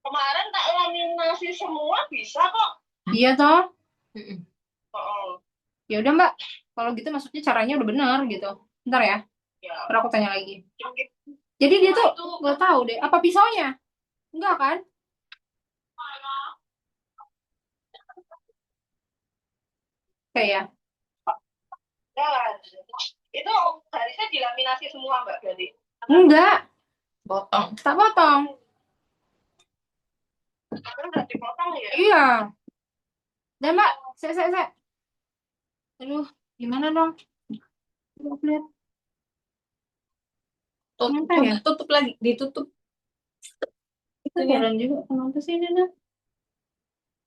kemarin tak laminasi semua bisa kok. Iya toh? Oh, Ya udah Mbak. Kalau gitu maksudnya caranya udah bener gitu. Ntar ya. ya. Ntar aku tanya lagi. Jungkit Jadi dia tuh itu nggak tahu deh. Apa pisaunya? Enggak kan? Kayak ya. jalan. Itu garisnya dilaminasi semua Mbak berarti. Enggak. Potong. Tak potong. Kan udah dipotong ya. Iya. Dan Mbak, saya. Aduh, gimana dong? Aku lihat Tutup, kenapa ya? tutup lagi, ditutup Itu itunya. heran juga kenapa sih ini nah?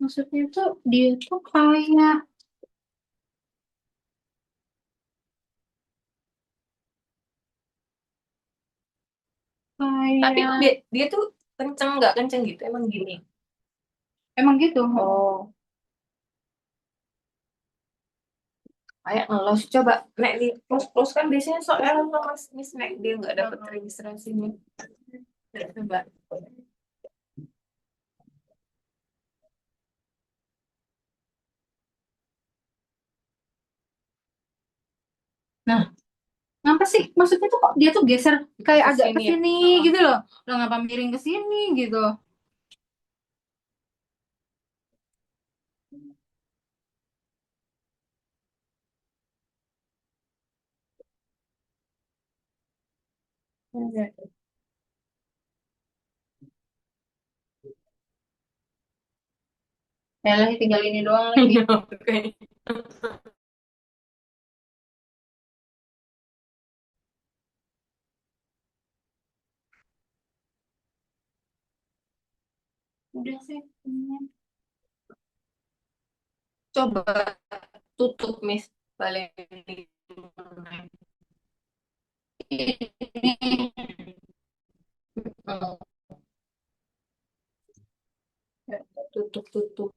Maksudnya tuh dia tuh kayak Tapi kayak dia tuh kenceng nggak kenceng gitu, emang gini. emang gitu. Oh, kayak ngelos. Coba nek di close kan biasanya soalnya kalau mas Miss nek dia nggak dapet registrasinya. Ya, coba. Nah, ngapa sih? Maksudnya tuh kok dia tuh geser kayak Ke agak ke sini ya. sini Heeh. gitu loh. Lah ngapa miring ke sini gitu. Ya lah tinggal ini doang lagi. Oke. Udah sih. Coba tutup Miss balik. Oh, tutup tutup.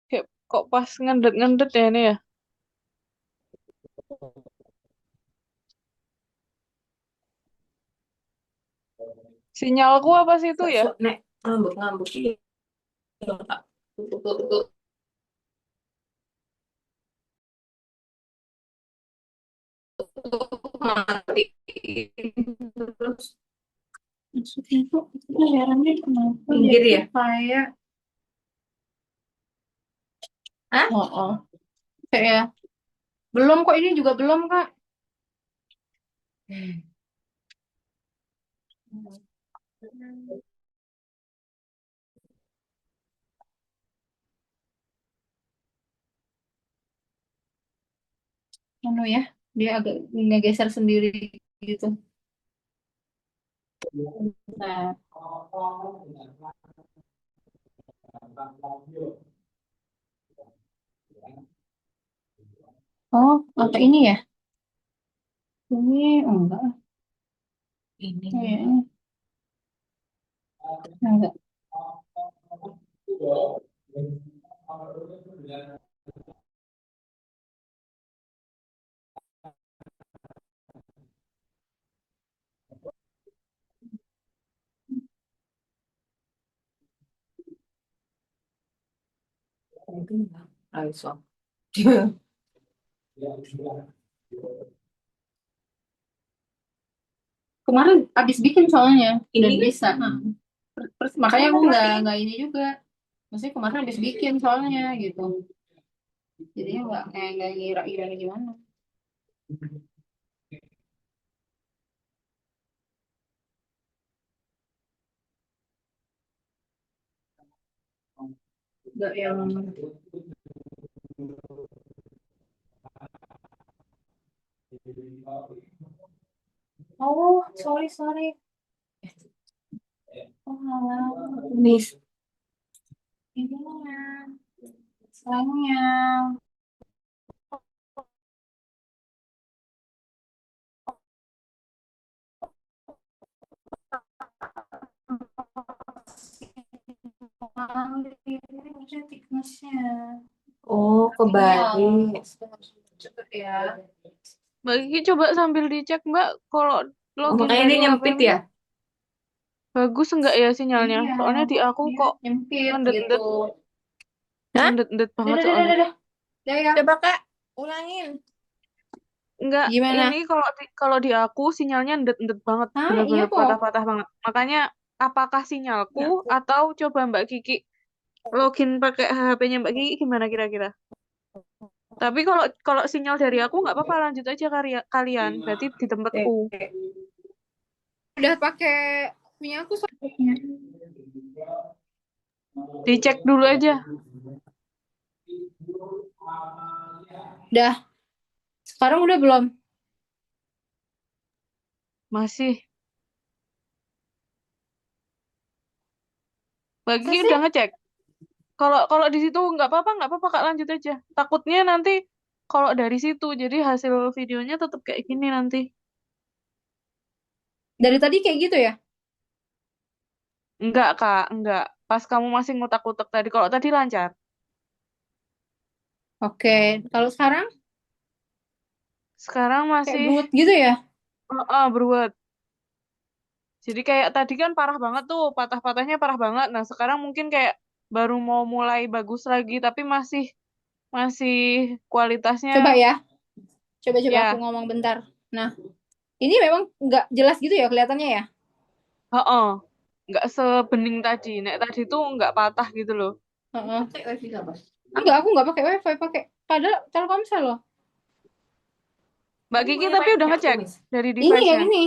Kayak kok pas ngendet-ngendet ya ini ya. Sinyalku apa sih itu ya? Nek ngambek-ngambek iya. Pak. Tutup tutup. Tutup mati. Terus Maksudnya tuh itu herannya kenapa dia pinggir tuh ya. kayak Hah? oh, oh. Kayak ya. Belum kok ini juga belum Kak. Anu ya, dia agak ngegeser sendiri gitu. Nah, oh, apa ini ya? Ini enggak, Ini. kayaknya enggak. Mungkin enggak. Ayo, so. Kemarin abis bikin soalnya dan Ini bisa. Makanya aku nggak ini juga. Maksudnya kemarin abis bikin soalnya gitu. Jadinya nggak ngira-ngira gimana. Nggak yang oh sorry sorry. Oh alah. Miss. Ininya sayangnya. Maksudnya thicknessnya. Oh, kebalik. Cepet ya. Mbak Kiki coba sambil dicek Mbak kalau Oh, login makanya dari dia HP nyempit ya. Mbak. Bagus enggak ya sinyalnya? Iya, Soalnya di aku dia kok nyempit gitu. ngendet-ngendet Hah? ngendet-ngendet Dah, banget dah, dah, dah, soalnya. dah, dah. Dah ya. Coba Kak, ulangin. Enggak, Gimana? ini kalau di aku sinyalnya ndet-ndet banget, Ah, iya bener-bener kok. patah-patah banget. Makanya apakah sinyalku Ya, atau coba Mbak Kiki login pakai HP-nya Mbak Kiki gimana kira-kira? Tapi kalau kalau sinyal dari aku nggak apa-apa lanjut aja kalian. Berarti di tempatku. udah pakai punya aku soalnya. Dicek dulu aja. Udah, sekarang udah belum? Masih. Mbak Masa Kiki sih? udah ngecek. Kalau kalau di situ nggak apa-apa Kak, lanjut aja. Takutnya nanti kalau dari situ jadi hasil videonya tetap kayak gini nanti. Dari tadi kayak gitu ya? Enggak Kak, enggak. Pas kamu masih ngutak-ngutak tadi, kalau tadi lancar. Oke, kalau sekarang Sekarang kayak masih brut gitu ya? beruat. Jadi kayak tadi kan parah banget tuh, patah-patahnya parah banget. Nah, sekarang mungkin kayak baru mau mulai bagus lagi, tapi masih masih kualitasnya Coba ya, coba-coba aku ya, ngomong bentar. Nah, ini memang nggak jelas gitu ya kelihatannya ya? heeh, nggak sebening tadi. Nek tadi tuh nggak patah gitu loh. Heeh. Enggak, aku nggak pakai wifi, pakai padahal Telkomsel loh. Mbak Kiki tapi udah ngecek dari Ini yang device-nya. ini.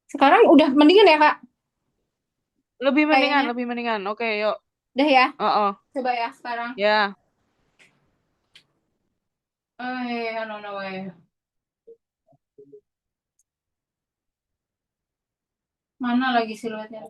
Sekarang udah mendingan ya Kak? Kayaknya. Lebih mendingan. Oke, yuk. Udah ya, Heeh, coba ya sekarang. ya. No, no way. Mana lagi siluetnya?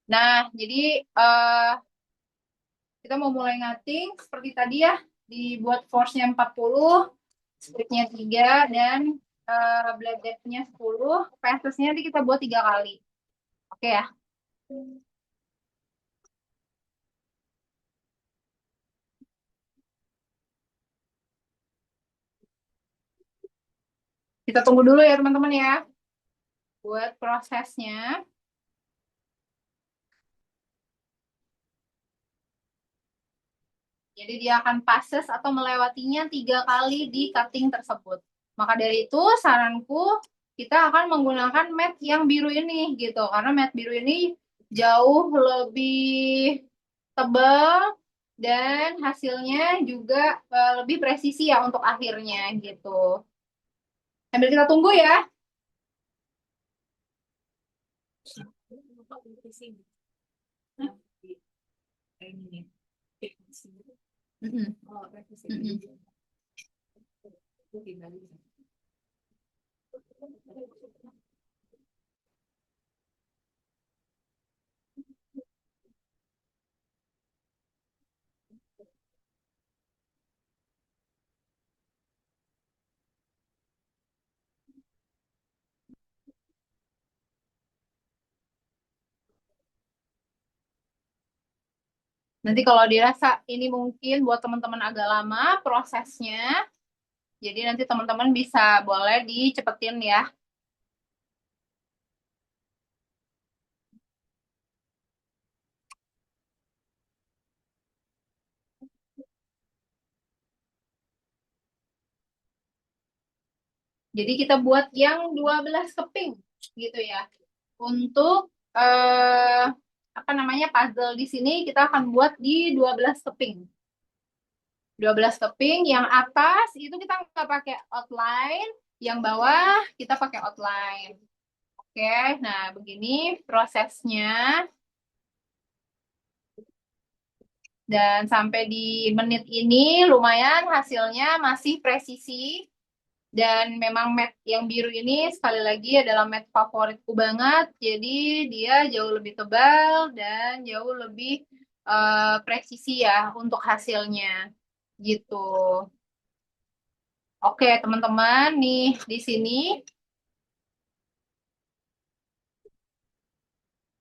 Nah, jadi eh kita mau mulai ngating seperti tadi ya, dibuat force-nya 40, splitnya 3, dan blade depth-nya 10, passage-nya nanti kita buat 3 kali. Oke ya? Kita tunggu dulu ya teman-teman ya, buat prosesnya. Jadi dia akan passes atau melewatinya 3 kali di cutting tersebut. Maka dari itu saranku kita akan menggunakan mat yang biru ini gitu. Karena mat biru ini jauh lebih tebal dan hasilnya juga lebih presisi ya untuk akhirnya gitu. Sambil kita tunggu ya. Mm-mm. Mm-mm. Nanti kalau dirasa ini mungkin buat teman-teman agak lama prosesnya, jadi nanti teman-teman bisa boleh dicepetin ya. Jadi kita buat yang 12 keping gitu ya. Untuk apa namanya puzzle di sini kita akan buat di 12 keping. 12 keping yang atas itu kita nggak pakai outline, yang bawah kita pakai outline. Oke, nah begini prosesnya. Dan sampai di menit ini lumayan hasilnya masih presisi. Dan memang matte yang biru ini sekali lagi adalah matte favoritku banget. Jadi dia jauh lebih tebal dan jauh lebih presisi ya untuk hasilnya. Gitu. Oke, teman-teman, nih di sini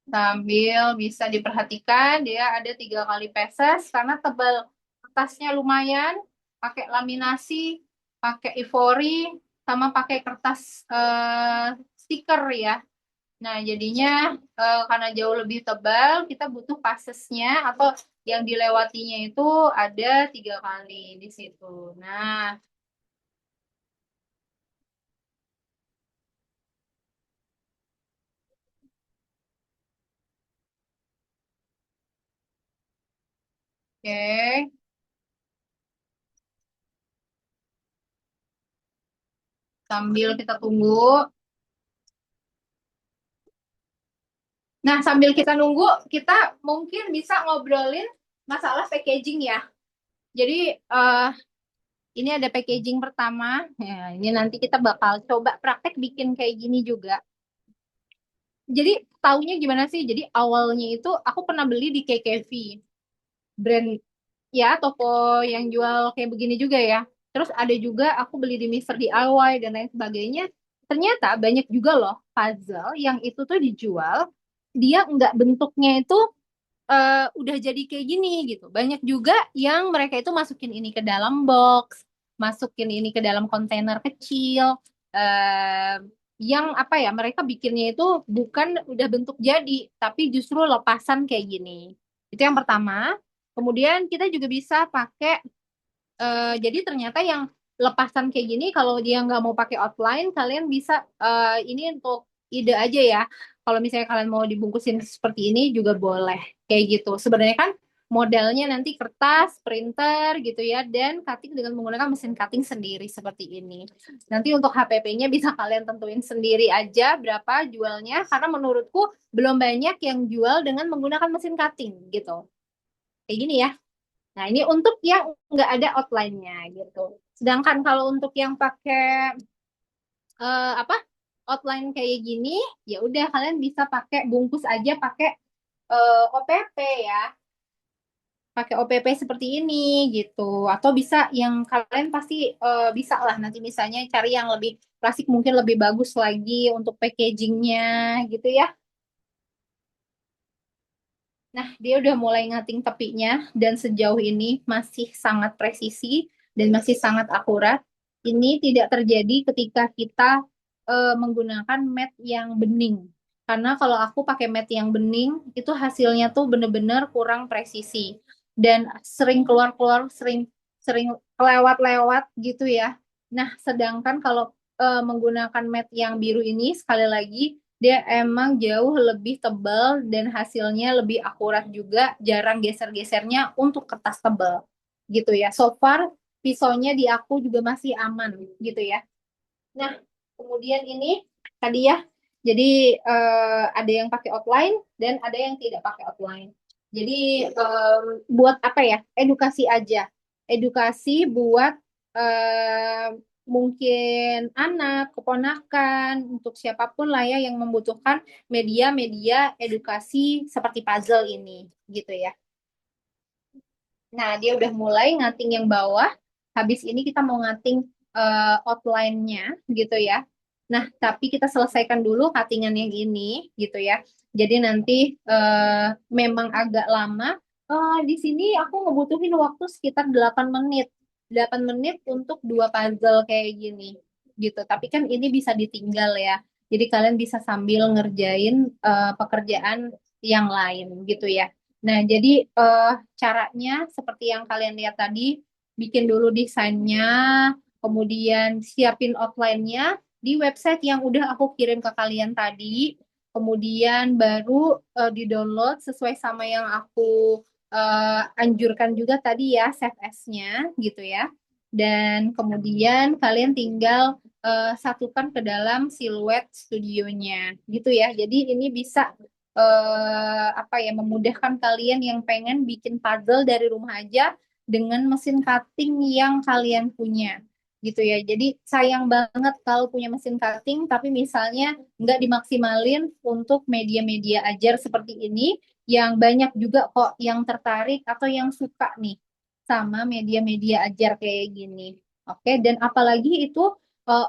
sambil bisa diperhatikan dia ada 3 kali peses karena tebal kertasnya lumayan, pakai laminasi, pakai ivory, sama pakai kertas stiker ya. Nah, jadinya karena jauh lebih tebal, kita butuh pasesnya atau yang dilewatinya itu ada 3 kali di situ. Nah, Oke, sambil kita tunggu. Nah, sambil kita nunggu, kita mungkin bisa ngobrolin masalah packaging ya. Jadi, ini ada packaging pertama. Ya, ini nanti kita bakal coba praktek bikin kayak gini juga. Jadi, taunya gimana sih? Jadi, awalnya itu aku pernah beli di KKV. Brand, ya, toko yang jual kayak begini juga ya. Terus ada juga aku beli di Mister DIY dan lain sebagainya. Ternyata banyak juga loh puzzle yang itu tuh dijual. Dia nggak bentuknya itu udah jadi kayak gini gitu. Banyak juga yang mereka itu masukin ini ke dalam box, masukin ini ke dalam kontainer kecil, eh yang apa ya, mereka bikinnya itu bukan udah bentuk jadi, tapi justru lepasan kayak gini. Itu yang pertama. Kemudian kita juga bisa pakai, jadi ternyata yang lepasan kayak gini, kalau dia nggak mau pakai outline, kalian bisa ini untuk ide aja ya. Kalau misalnya kalian mau dibungkusin seperti ini juga boleh kayak gitu. Sebenarnya kan modelnya nanti kertas, printer gitu ya, dan cutting dengan menggunakan mesin cutting sendiri seperti ini. Nanti untuk HPP-nya bisa kalian tentuin sendiri aja berapa jualnya, karena menurutku belum banyak yang jual dengan menggunakan mesin cutting gitu. Kayak gini ya. Nah, ini untuk yang nggak ada outline-nya gitu. Sedangkan kalau untuk yang pakai apa outline kayak gini, ya udah kalian bisa pakai bungkus aja pakai OPP ya. Pakai OPP seperti ini gitu. Atau bisa yang kalian pasti bisa lah nanti misalnya cari yang lebih klasik mungkin lebih bagus lagi untuk packagingnya gitu ya. Nah, dia udah mulai ngating tepinya dan sejauh ini masih sangat presisi dan masih sangat akurat. Ini tidak terjadi ketika kita menggunakan mat yang bening. Karena kalau aku pakai mat yang bening, itu hasilnya tuh bener-bener kurang presisi dan sering keluar-keluar, sering sering lewat-lewat gitu ya. Nah, sedangkan kalau menggunakan mat yang biru ini sekali lagi dia emang jauh lebih tebal dan hasilnya lebih akurat juga, jarang geser-gesernya untuk kertas tebal gitu ya. So far pisaunya di aku juga masih aman gitu ya. Nah, kemudian ini tadi ya, jadi ada yang pakai outline dan ada yang tidak pakai outline. Jadi buat apa ya? Edukasi aja. Edukasi buat mungkin anak, keponakan, untuk siapapun lah ya yang membutuhkan media-media edukasi seperti puzzle ini, gitu ya. Nah, dia udah mulai ngating yang bawah. Habis ini kita mau ngating outline-nya gitu ya. Nah, tapi kita selesaikan dulu cuttingan yang ini gitu ya. Jadi nanti memang agak lama. Di sini aku ngebutuhin waktu sekitar 8 menit. 8 menit untuk dua puzzle kayak gini gitu. Tapi kan ini bisa ditinggal ya. Jadi kalian bisa sambil ngerjain pekerjaan yang lain gitu ya. Nah, jadi caranya seperti yang kalian lihat tadi, bikin dulu desainnya, kemudian siapin outline-nya di website yang udah aku kirim ke kalian tadi, kemudian baru di-download sesuai sama yang aku anjurkan juga tadi ya, Save As-nya gitu ya. Dan kemudian kalian tinggal satukan ke dalam siluet studionya gitu ya. Jadi ini bisa apa ya memudahkan kalian yang pengen bikin puzzle dari rumah aja dengan mesin cutting yang kalian punya gitu ya. Jadi sayang banget kalau punya mesin cutting tapi misalnya nggak dimaksimalin untuk media-media ajar seperti ini yang banyak juga kok yang tertarik atau yang suka nih sama media-media ajar kayak gini. Oke, dan apalagi itu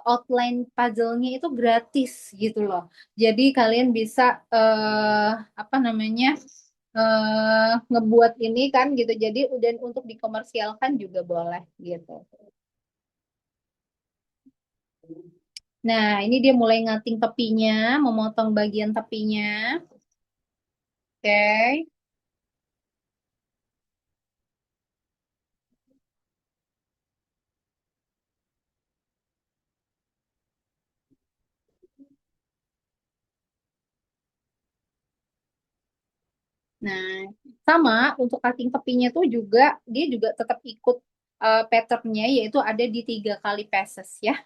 outline puzzle-nya itu gratis gitu loh. Jadi kalian bisa apa namanya ngebuat ini kan gitu. Jadi dan untuk dikomersialkan juga boleh gitu. Nah, ini dia mulai ngating tepinya, memotong bagian tepinya. Oke. Nah, sama untuk cutting tepinya tuh juga dia juga tetap ikut patternnya yaitu ada di 3 kali passes ya.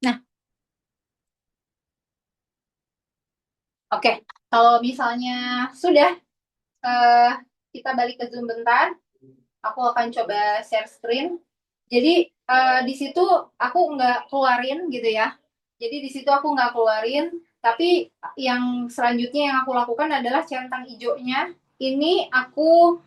Nah, oke. Kalau misalnya sudah eh, kita balik ke Zoom bentar, aku akan coba share screen. Jadi di situ aku nggak keluarin gitu ya. Jadi di situ aku nggak keluarin, tapi yang selanjutnya yang aku lakukan adalah centang hijaunya. Ini aku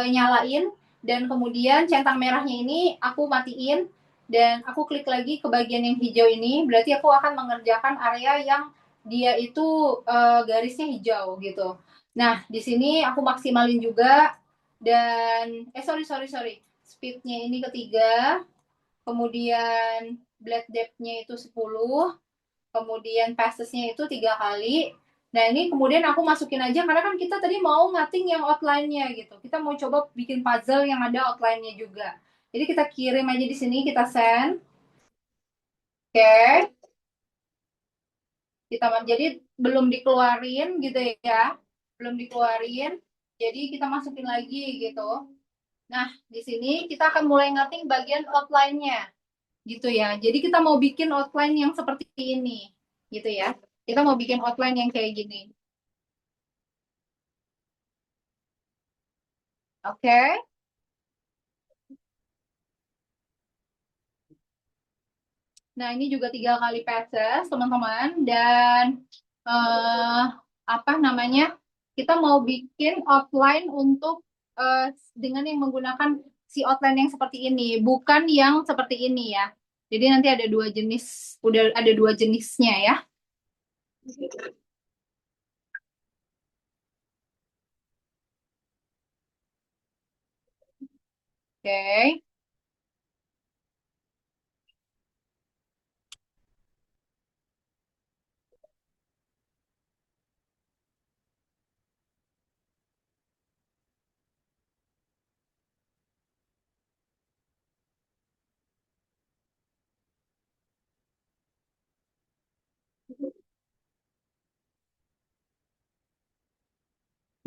nyalain dan kemudian centang merahnya ini aku matiin dan aku klik lagi ke bagian yang hijau ini. Berarti aku akan mengerjakan area yang dia itu garisnya hijau gitu. Nah, di sini aku maksimalin juga dan sorry speednya ini ketiga, kemudian blade depth-nya itu 10, kemudian passesnya itu 3 kali. Nah ini kemudian aku masukin aja karena kan kita tadi mau ngating yang outline-nya gitu. Kita mau coba bikin puzzle yang ada outline-nya juga. Jadi kita kirim aja di sini, kita send. Oke, okay. Jadi belum dikeluarin gitu ya, belum dikeluarin. Jadi kita masukin lagi gitu. Nah di sini kita akan mulai ngating bagian outline-nya. Gitu ya. Jadi kita mau bikin outline yang seperti ini, gitu ya. Kita mau bikin outline yang kayak gini. Oke. Nah, ini juga 3 kali passes, teman-teman. Dan eh, apa namanya? Kita mau bikin outline untuk eh, dengan yang menggunakan si outline yang seperti ini, bukan yang seperti ini ya. Jadi nanti ada dua jenis, udah ada dua jenisnya ya. Oke.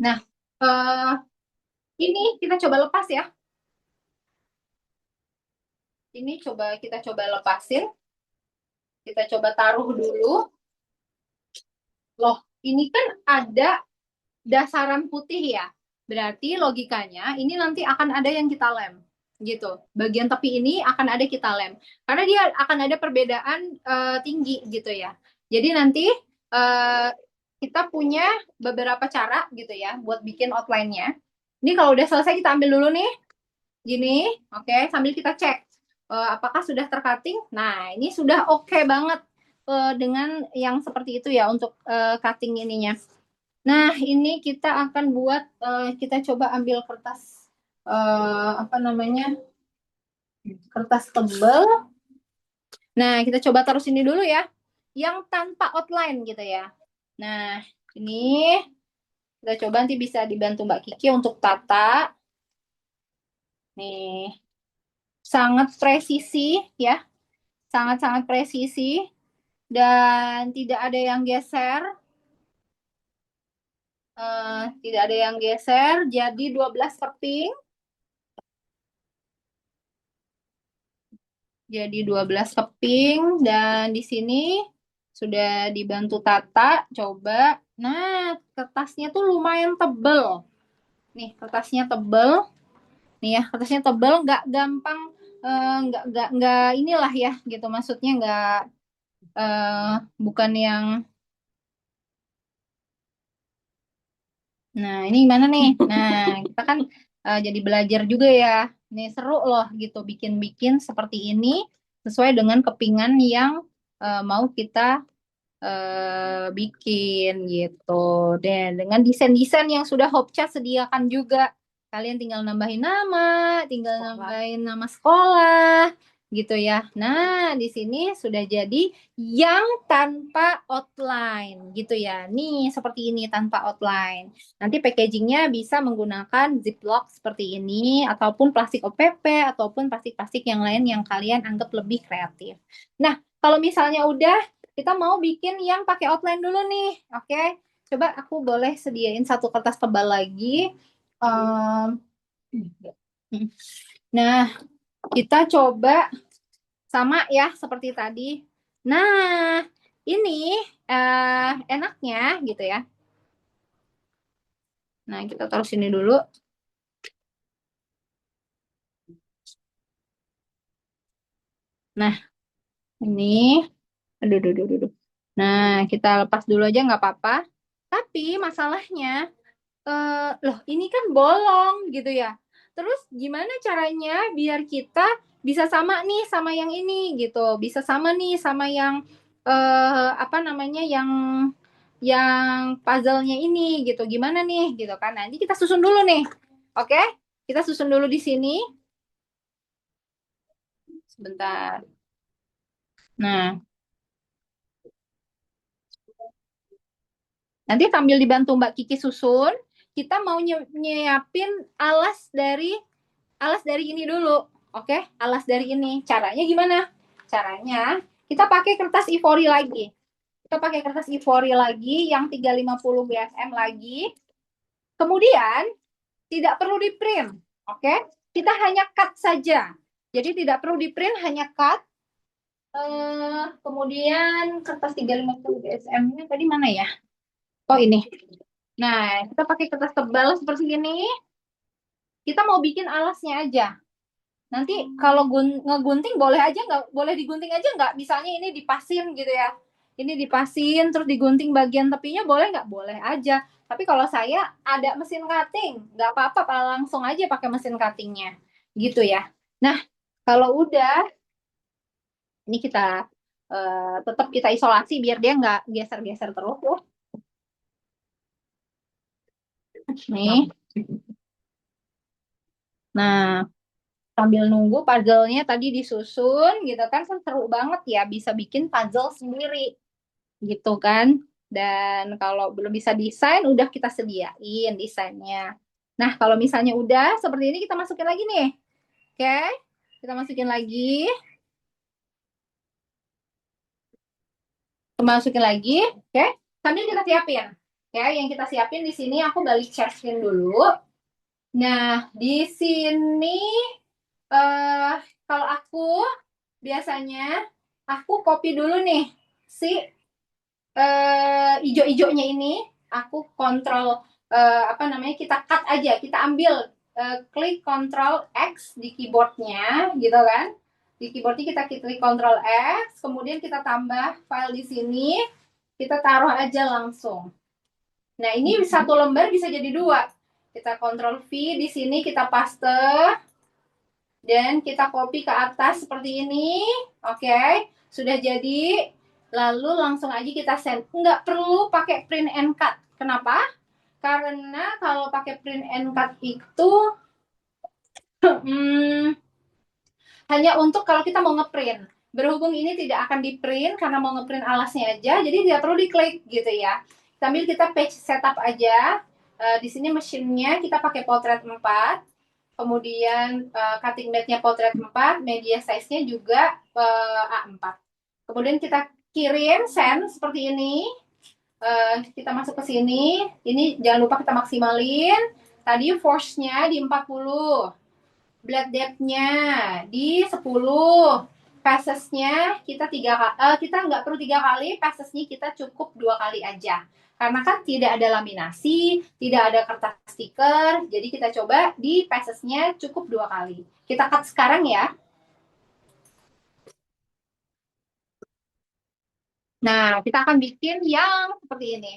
Nah, eh, ini kita coba lepas ya. Ini kita coba lepasin. Kita coba taruh dulu. Loh, ini kan ada dasaran putih ya. Berarti logikanya ini nanti akan ada yang kita lem. Gitu. Bagian tepi ini akan ada kita lem. Karena dia akan ada perbedaan tinggi gitu ya. Jadi nanti uh, kita punya beberapa cara gitu ya buat bikin outline-nya. Ini kalau udah selesai kita ambil dulu nih. Gini, oke, sambil kita cek apakah sudah tercutting. Nah, ini sudah oke banget dengan yang seperti itu ya untuk cutting ininya. Nah, ini kita akan buat, kita coba ambil kertas, apa namanya, kertas tebal. Nah, kita coba taruh sini dulu ya, yang tanpa outline gitu ya. Nah, ini kita coba nanti bisa dibantu Mbak Kiki untuk tata. Nih, sangat presisi ya, sangat-sangat presisi dan tidak ada yang geser. Tidak ada yang geser, jadi 12 keping. Jadi 12 keping dan di sini sudah dibantu Tata, coba. Nah, kertasnya tuh lumayan tebel. Nih, kertasnya tebel. Nih ya, kertasnya tebel, nggak gampang, nggak inilah ya, gitu. Maksudnya nggak, eh, bukan yang. Nah, ini gimana nih? Nah, kita kan jadi belajar juga ya. Nih seru loh gitu bikin-bikin seperti ini sesuai dengan kepingan yang mau kita bikin gitu. Dan dengan desain-desain yang sudah Hopchat sediakan juga, kalian tinggal nambahin nama, tinggal nambahin nama sekolah, gitu ya. Nah, di sini sudah jadi yang tanpa outline, gitu ya. Nih, seperti ini tanpa outline. Nanti packagingnya bisa menggunakan ziplock seperti ini, ataupun plastik OPP, ataupun plastik-plastik yang lain yang kalian anggap lebih kreatif. Nah, kalau misalnya udah, kita mau bikin yang pakai outline dulu nih, oke? Coba aku boleh sediain satu kertas tebal lagi. Em, nah, kita coba sama ya seperti tadi. Nah, ini enaknya gitu ya. Nah, kita taruh sini dulu. Nah, ini, aduh, aduh, aduh, aduh. Nah, kita lepas dulu aja nggak apa-apa. Tapi masalahnya, loh ini kan bolong gitu ya. Terus gimana caranya biar kita bisa sama nih sama yang ini gitu, bisa sama nih sama yang apa namanya yang puzzle-nya ini gitu. Gimana nih gitu kan? Nanti kita susun dulu nih. Oke? Kita susun dulu di sini. Sebentar. Nah, nanti sambil dibantu Mbak Kiki susun, kita mau nyiapin alas dari ini dulu. Oke, alas dari ini. Caranya gimana? Caranya kita pakai kertas ivory lagi. Kita pakai kertas ivory lagi yang 350 BSM lagi. Kemudian tidak perlu di print. Oke, kita hanya cut saja. Jadi tidak perlu di print, hanya cut. Kemudian kertas 350 BSM-nya tadi mana ya? Oh ini. Nah, kita pakai kertas tebal seperti ini. Kita mau bikin alasnya aja. Nanti kalau ngegunting boleh aja nggak, boleh digunting aja nggak? Misalnya ini dipasin gitu ya. Ini dipasin terus digunting bagian tepinya boleh nggak? Boleh aja. Tapi kalau saya ada mesin cutting, nggak apa-apa, langsung aja pakai mesin cuttingnya. Gitu ya. Nah, kalau udah, ini kita tetap kita isolasi biar dia nggak geser-geser terus tuh. Nih. Nah, sambil nunggu puzzle-nya tadi disusun gitu kan seru banget ya bisa bikin puzzle sendiri gitu kan. Dan kalau belum bisa desain udah kita sediain desainnya. Nah, kalau misalnya udah seperti ini kita masukin lagi nih. Oke. Kita masukin lagi, kita masukin lagi, oke. Sambil kita siapin. Oke, yang kita siapin di sini aku balik share screen dulu. Nah, di sini eh kalau aku biasanya aku copy dulu nih si ijo-ijonya ini, aku kontrol apa namanya, kita cut aja, kita ambil klik Ctrl X di keyboardnya gitu kan, di keyboardnya kita klik Ctrl X, kemudian kita tambah file di sini, kita taruh aja langsung. Nah ini satu lembar bisa jadi dua, kita Ctrl V di sini, kita paste dan kita copy ke atas seperti ini. Oke, sudah jadi. Lalu langsung aja kita send. Nggak perlu pakai print and cut. Kenapa? Karena kalau pakai print and cut itu hanya untuk kalau kita mau ngeprint. Berhubung ini tidak akan di print karena mau ngeprint alasnya aja, jadi tidak perlu diklik gitu ya. Sambil kita page setup aja. Di sini mesinnya kita pakai potret 4. Kemudian cutting bed-nya potret 4, media size-nya juga A4. Kemudian kita kirim, send seperti ini. Kita masuk ke sini. Ini jangan lupa kita maksimalin. Tadi force-nya di 40. Blade depth-nya di 10. Passes-nya kita kita nggak perlu 3 kali, passes-nya kita cukup 2 kali aja. Karena kan tidak ada laminasi, tidak ada kertas stiker, jadi kita coba di passes-nya cukup 2 kali. Kita cut sekarang ya. Nah, kita akan bikin yang seperti ini.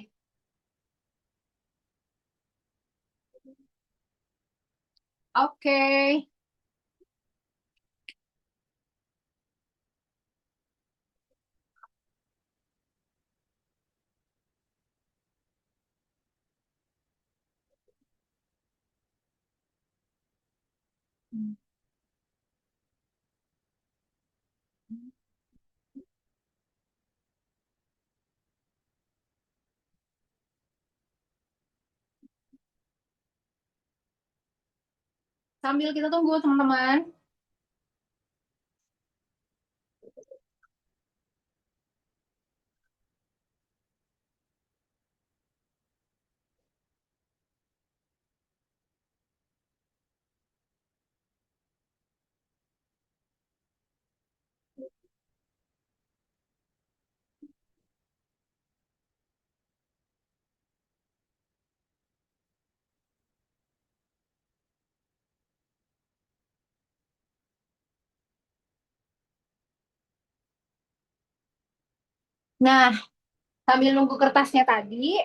Oke. Sambil kita tunggu teman-teman. Nah, sambil nunggu kertasnya tadi,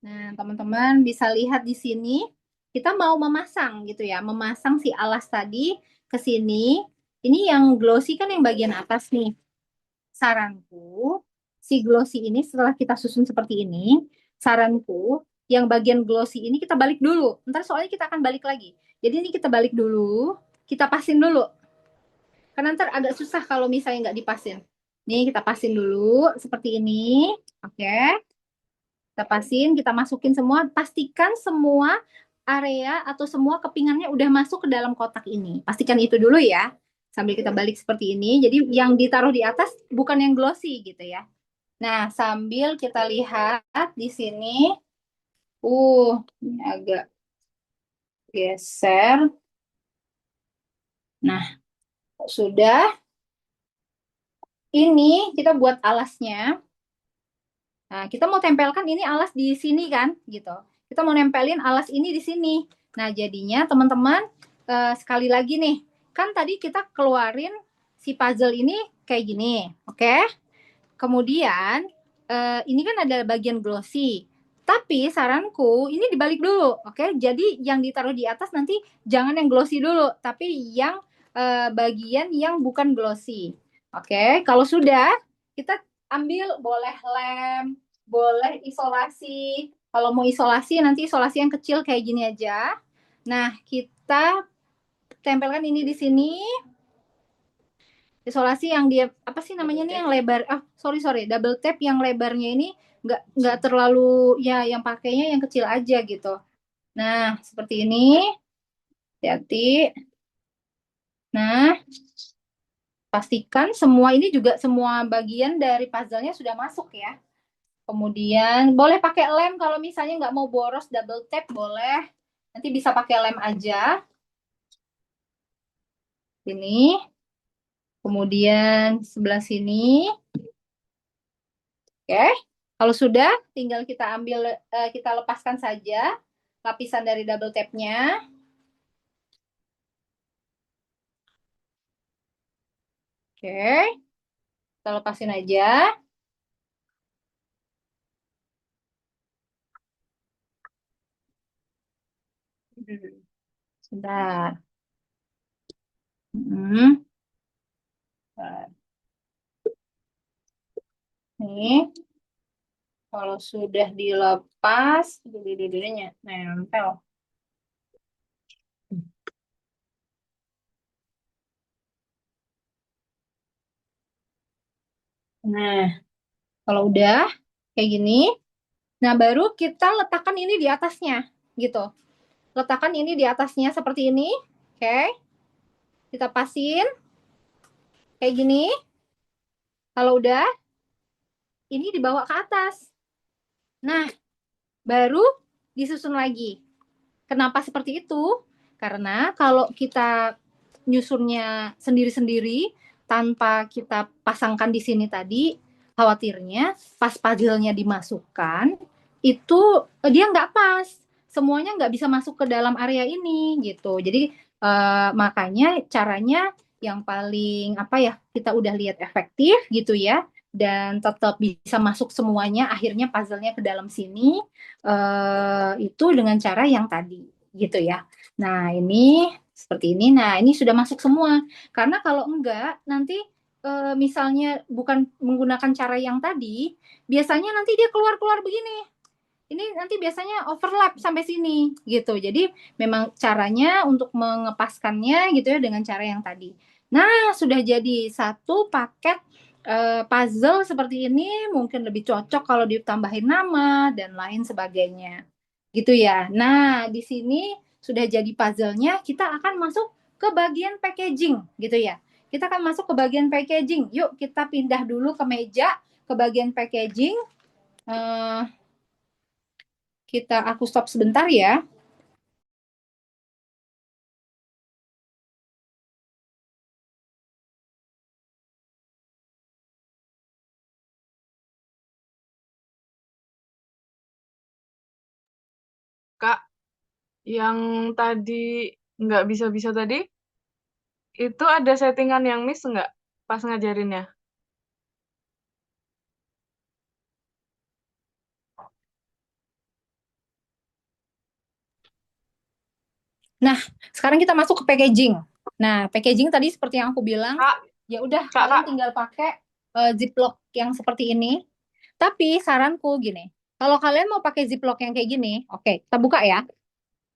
nah teman-teman bisa lihat di sini kita mau memasang gitu ya, memasang si alas tadi ke sini. Ini yang glossy kan yang bagian atas nih. Saranku, si glossy ini setelah kita susun seperti ini, saranku yang bagian glossy ini kita balik dulu. Ntar soalnya kita akan balik lagi. Jadi ini kita balik dulu, kita pasin dulu. Karena ntar agak susah kalau misalnya nggak dipasin. Nih kita pasin dulu seperti ini. Oke, kita pasin, kita masukin semua. Pastikan semua area atau semua kepingannya udah masuk ke dalam kotak ini. Pastikan itu dulu ya. Sambil kita balik seperti ini. Jadi yang ditaruh di atas bukan yang glossy gitu ya. Nah, sambil kita lihat di sini, ini agak geser. Nah, sudah. Ini kita buat alasnya. Nah, kita mau tempelkan ini alas di sini kan, gitu. Kita mau nempelin alas ini di sini. Nah, jadinya teman-teman sekali lagi nih, kan tadi kita keluarin si puzzle ini kayak gini, oke? Kemudian ini kan ada bagian glossy. Tapi saranku ini dibalik dulu, oke? Jadi yang ditaruh di atas nanti jangan yang glossy dulu, tapi yang bagian yang bukan glossy. Oke, kalau sudah kita ambil boleh lem, boleh isolasi. Kalau mau isolasi nanti isolasi yang kecil kayak gini aja. Nah, kita tempelkan ini di sini. Isolasi yang dia apa sih namanya nih yang lebar? Sorry, double tape yang lebarnya ini nggak terlalu ya yang pakainya yang kecil aja gitu. Nah, seperti ini. Hati-hati. Nah, pastikan semua ini juga semua bagian dari puzzle-nya sudah masuk ya. Kemudian boleh pakai lem kalau misalnya nggak mau boros double tape boleh. Nanti bisa pakai lem aja. Ini. Kemudian sebelah sini. Oke. Kalau sudah, tinggal kita ambil, kita lepaskan saja lapisan dari double tape-nya. Oke. Kita lepasin aja. Sebentar. Hmm. Nih, kalau sudah dilepas, duduknya nempel. Nah, kalau udah kayak gini, nah baru kita letakkan ini di atasnya, gitu. Letakkan ini di atasnya seperti ini, oke. Kita pasin, kayak gini. Kalau udah, ini dibawa ke atas. Nah, baru disusun lagi. Kenapa seperti itu? Karena kalau kita nyusunnya sendiri-sendiri tanpa kita pasangkan di sini tadi, khawatirnya pas puzzle-nya dimasukkan itu dia nggak pas, semuanya nggak bisa masuk ke dalam area ini gitu. Jadi makanya caranya yang paling apa ya kita udah lihat efektif gitu ya dan tetap bisa masuk semuanya akhirnya puzzle-nya ke dalam sini itu dengan cara yang tadi gitu ya. Nah, ini seperti ini. Nah, ini sudah masuk semua. Karena kalau enggak, nanti misalnya bukan menggunakan cara yang tadi, biasanya nanti dia keluar-keluar begini. ini nanti biasanya overlap sampai sini gitu. Jadi memang caranya untuk mengepaskannya gitu ya dengan cara yang tadi. Nah, sudah jadi satu paket puzzle seperti ini, mungkin lebih cocok kalau ditambahin nama dan lain sebagainya. Gitu ya. Nah, di sini sudah jadi puzzle-nya, kita akan masuk ke bagian packaging gitu ya. Kita akan masuk ke bagian packaging. Yuk kita pindah dulu ke meja, ke bagian packaging. Eh, aku stop sebentar ya. Kak, yang tadi nggak bisa-bisa tadi, itu ada settingan yang miss nggak pas ngajarinnya? Nah, sekarang kita masuk ke packaging. Nah, packaging tadi seperti yang aku bilang, Kak, ya udah kak, kalian kak. tinggal pakai ziplock yang seperti ini. Tapi saranku gini, kalau kalian mau pakai ziplock yang kayak gini, oke, kita buka ya.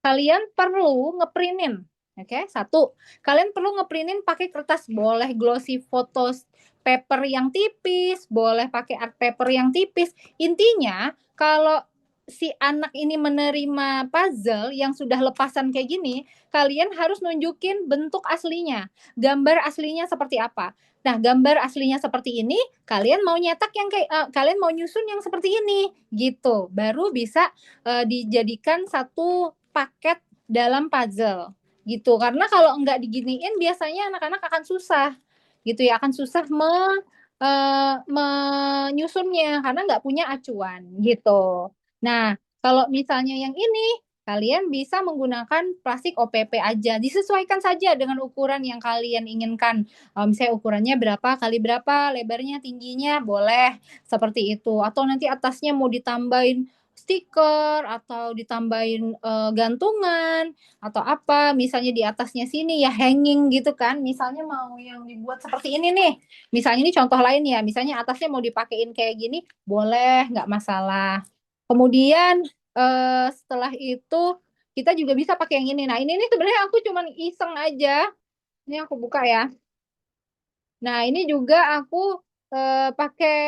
Kalian perlu ngeprintin. Oke, satu. Kalian perlu ngeprintin pakai kertas, boleh glossy photos paper yang tipis, boleh pakai art paper yang tipis. Intinya, kalau si anak ini menerima puzzle yang sudah lepasan kayak gini, kalian harus nunjukin bentuk aslinya, gambar aslinya seperti apa. Nah, gambar aslinya seperti ini, kalian mau nyetak yang kayak kalian mau nyusun yang seperti ini, gitu. Baru bisa dijadikan satu paket dalam puzzle gitu. Karena kalau enggak diginiin biasanya anak-anak akan susah gitu ya, akan susah menyusunnya karena nggak punya acuan gitu. Nah, kalau misalnya yang ini kalian bisa menggunakan plastik OPP aja, disesuaikan saja dengan ukuran yang kalian inginkan. Misalnya ukurannya berapa kali berapa, lebarnya, tingginya, boleh seperti itu. Atau nanti atasnya mau ditambahin stiker atau ditambahin gantungan atau apa, misalnya di atasnya sini ya hanging gitu kan, misalnya mau yang dibuat seperti ini nih, misalnya ini contoh lain ya, misalnya atasnya mau dipakein kayak gini boleh, nggak masalah. Kemudian setelah itu kita juga bisa pakai yang ini. Nah, ini nih sebenarnya aku cuman iseng aja, ini aku buka ya. Nah, ini juga aku pakai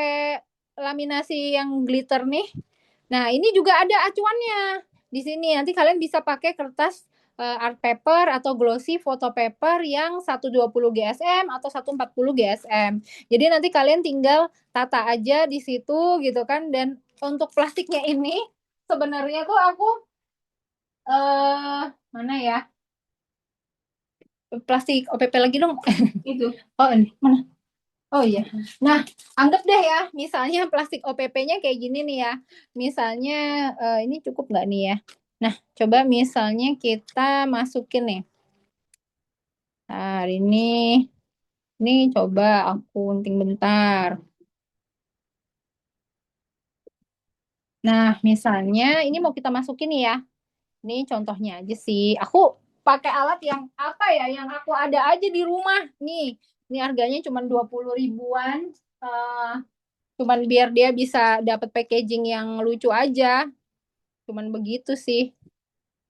laminasi yang glitter nih. Nah, ini juga ada acuannya di sini. Nanti kalian bisa pakai kertas art paper atau glossy photo paper yang 120 GSM atau 140 GSM. Jadi nanti kalian tinggal tata aja di situ gitu kan. Dan untuk plastiknya ini sebenarnya tuh aku mana ya? Plastik OPP lagi dong. Itu. Oh, ini mana? Oh iya. Nah, anggap deh ya, misalnya plastik OPP-nya kayak gini nih ya. Misalnya ini cukup nggak nih ya? Nah, coba misalnya kita masukin nih. Nah, ini coba aku gunting bentar. Nah, misalnya ini mau kita masukin nih ya. Ini contohnya aja sih. Aku pakai alat yang apa ya? Yang aku ada aja di rumah. Ini harganya cuma 20 ribuan. Eh, Cuman biar dia bisa dapat packaging yang lucu aja. Cuman begitu sih.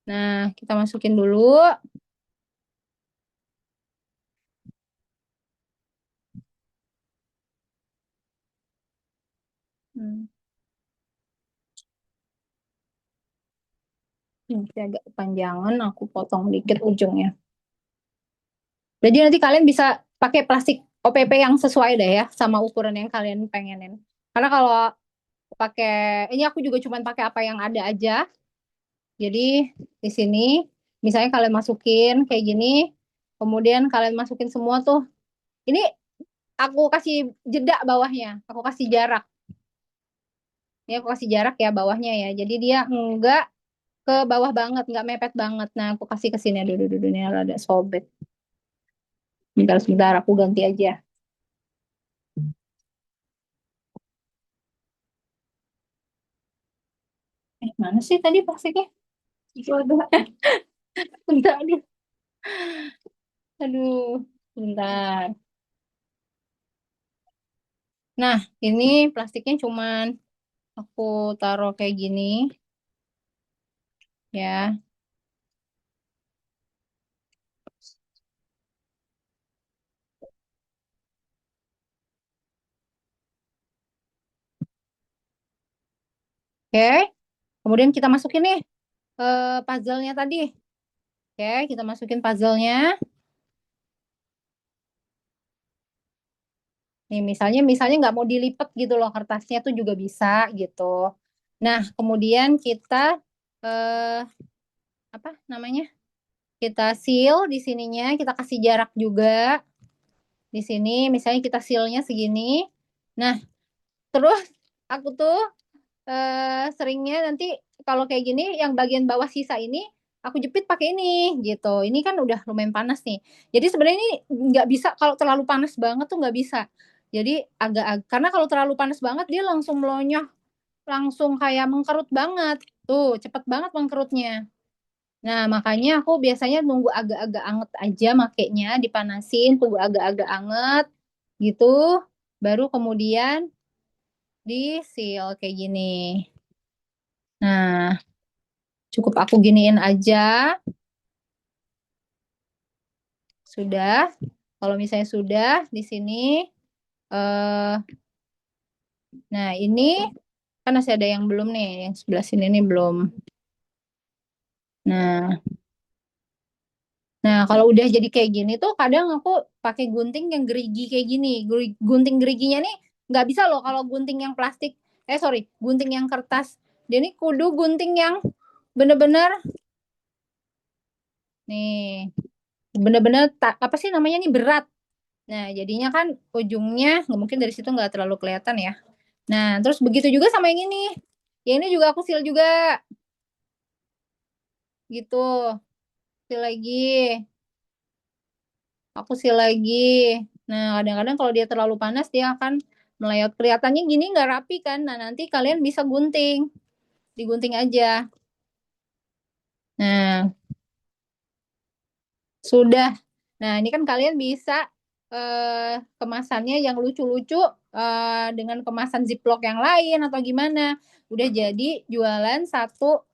Nah, kita masukin dulu. Hmm. Ini agak kepanjangan, aku potong dikit ujungnya. Jadi nanti kalian bisa pakai plastik OPP yang sesuai deh ya, sama ukuran yang kalian pengenin. Karena kalau pakai, ini aku juga cuman pakai apa yang ada aja. Jadi di sini, misalnya kalian masukin kayak gini, kemudian kalian masukin semua tuh. Ini aku kasih jeda bawahnya, aku kasih jarak. Ini aku kasih jarak ya bawahnya ya. Jadi dia enggak ke bawah banget, nggak mepet banget. Nah, aku kasih ke sini dulu, dulu ini ada sobek. Bentar, sebentar, aku ganti aja. Mana sih tadi plastiknya? Itu ada. Bentar, aduh. Aduh, bentar. Nah, ini plastiknya cuman aku taruh kayak gini. ya. Oke, kemudian kita masukin nih puzzle-nya tadi. Oke, kita masukin puzzle-nya. Nih, misalnya nggak mau dilipat gitu loh kertasnya tuh juga bisa gitu. Nah, kemudian kita eh, apa namanya? Kita seal di sininya, kita kasih jarak juga di sini. Misalnya kita sealnya segini. Nah, terus aku tuh seringnya nanti kalau kayak gini, yang bagian bawah sisa ini aku jepit pakai ini gitu. Ini kan udah lumayan panas nih. Jadi sebenarnya ini nggak bisa kalau terlalu panas banget tuh nggak bisa. Jadi agak karena kalau terlalu panas banget dia langsung melonyoh, langsung kayak mengkerut banget. Tuh, cepet banget mengkerutnya. Nah, makanya aku biasanya nunggu agak-agak anget aja makainya, dipanasin, tunggu agak-agak anget gitu, baru kemudian di seal kayak gini. Nah, cukup aku giniin aja, sudah. Kalau misalnya sudah di sini, eh, nah ini kan masih ada yang belum nih, yang sebelah sini nih belum. Nah, nah kalau udah jadi kayak gini tuh kadang aku pakai gunting yang gerigi kayak gini. Gunting geriginya nih nggak bisa loh kalau gunting yang plastik. Sorry, gunting yang kertas. Dia ini kudu gunting yang bener-bener nih, bener-bener apa sih namanya nih berat. Nah, jadinya kan ujungnya nggak mungkin dari situ nggak terlalu kelihatan ya. Nah, terus begitu juga sama yang ini. Yang ini juga aku seal juga gitu. Seal lagi. Aku seal lagi. Nah, kadang-kadang kalau dia terlalu panas dia akan melayot. Kelihatannya gini nggak rapi kan. Nah, nanti kalian bisa gunting. Digunting aja. Nah, sudah. Nah, ini kan kalian bisa kemasannya yang lucu-lucu dengan kemasan Ziploc yang lain atau gimana. Udah jadi jualan satu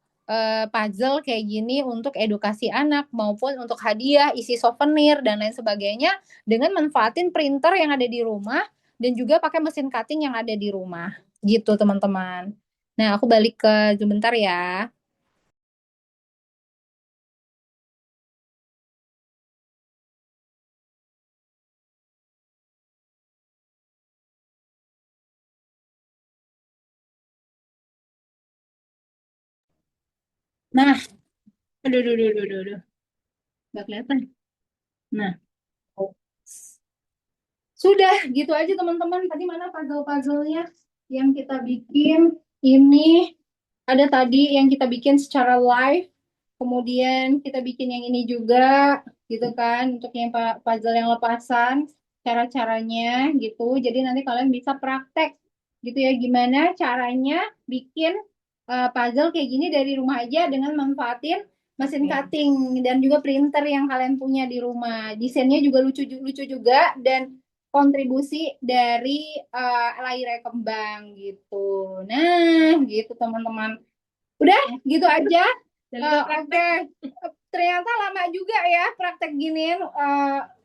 puzzle kayak gini untuk edukasi anak maupun untuk hadiah, isi souvenir dan lain sebagainya dengan manfaatin printer yang ada di rumah dan juga pakai mesin cutting yang ada di rumah. Gitu, teman-teman. Nah, aku balik ke sebentar ya. Nah, aduh, aduh, aduh, aduh, aduh. Nggak kelihatan. Nah, sudah gitu aja teman-teman. Tadi mana puzzle-puzzlenya yang kita bikin? Ini ada tadi yang kita bikin secara live. Kemudian kita bikin yang ini juga, gitu kan, untuk yang puzzle yang lepasan, cara-caranya gitu. Jadi nanti kalian bisa praktek, gitu ya, gimana caranya bikin puzzle kayak gini dari rumah aja dengan manfaatin mesin cutting dan juga printer yang kalian punya di rumah. Desainnya juga lucu-lucu juga dan kontribusi dari layar kembang gitu. Nah, gitu teman-teman. Udah gitu aja. Oke. Ternyata lama juga ya praktek giniin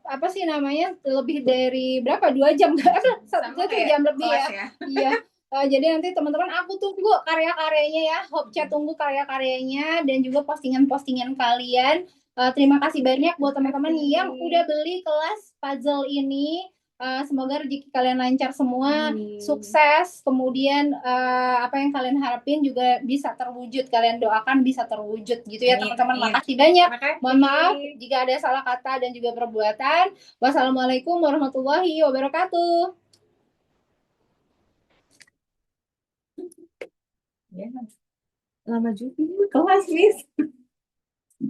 apa sih namanya lebih dari berapa 2 jam satu jam lebih ya. Iya. Jadi nanti teman-teman aku tunggu karya-karyanya ya. Hope chat tunggu karya-karyanya dan juga postingan-postingan kalian. Terima kasih banyak buat teman-teman yang udah beli kelas puzzle ini. Semoga rezeki kalian lancar semua, sukses. Kemudian apa yang kalian harapin juga bisa terwujud. Kalian doakan bisa terwujud gitu ya teman-teman. Makasih banyak. Mohon maaf jika ada salah kata dan juga perbuatan. Wassalamualaikum warahmatullahi wabarakatuh. Ya, lama juga kelas, Miss.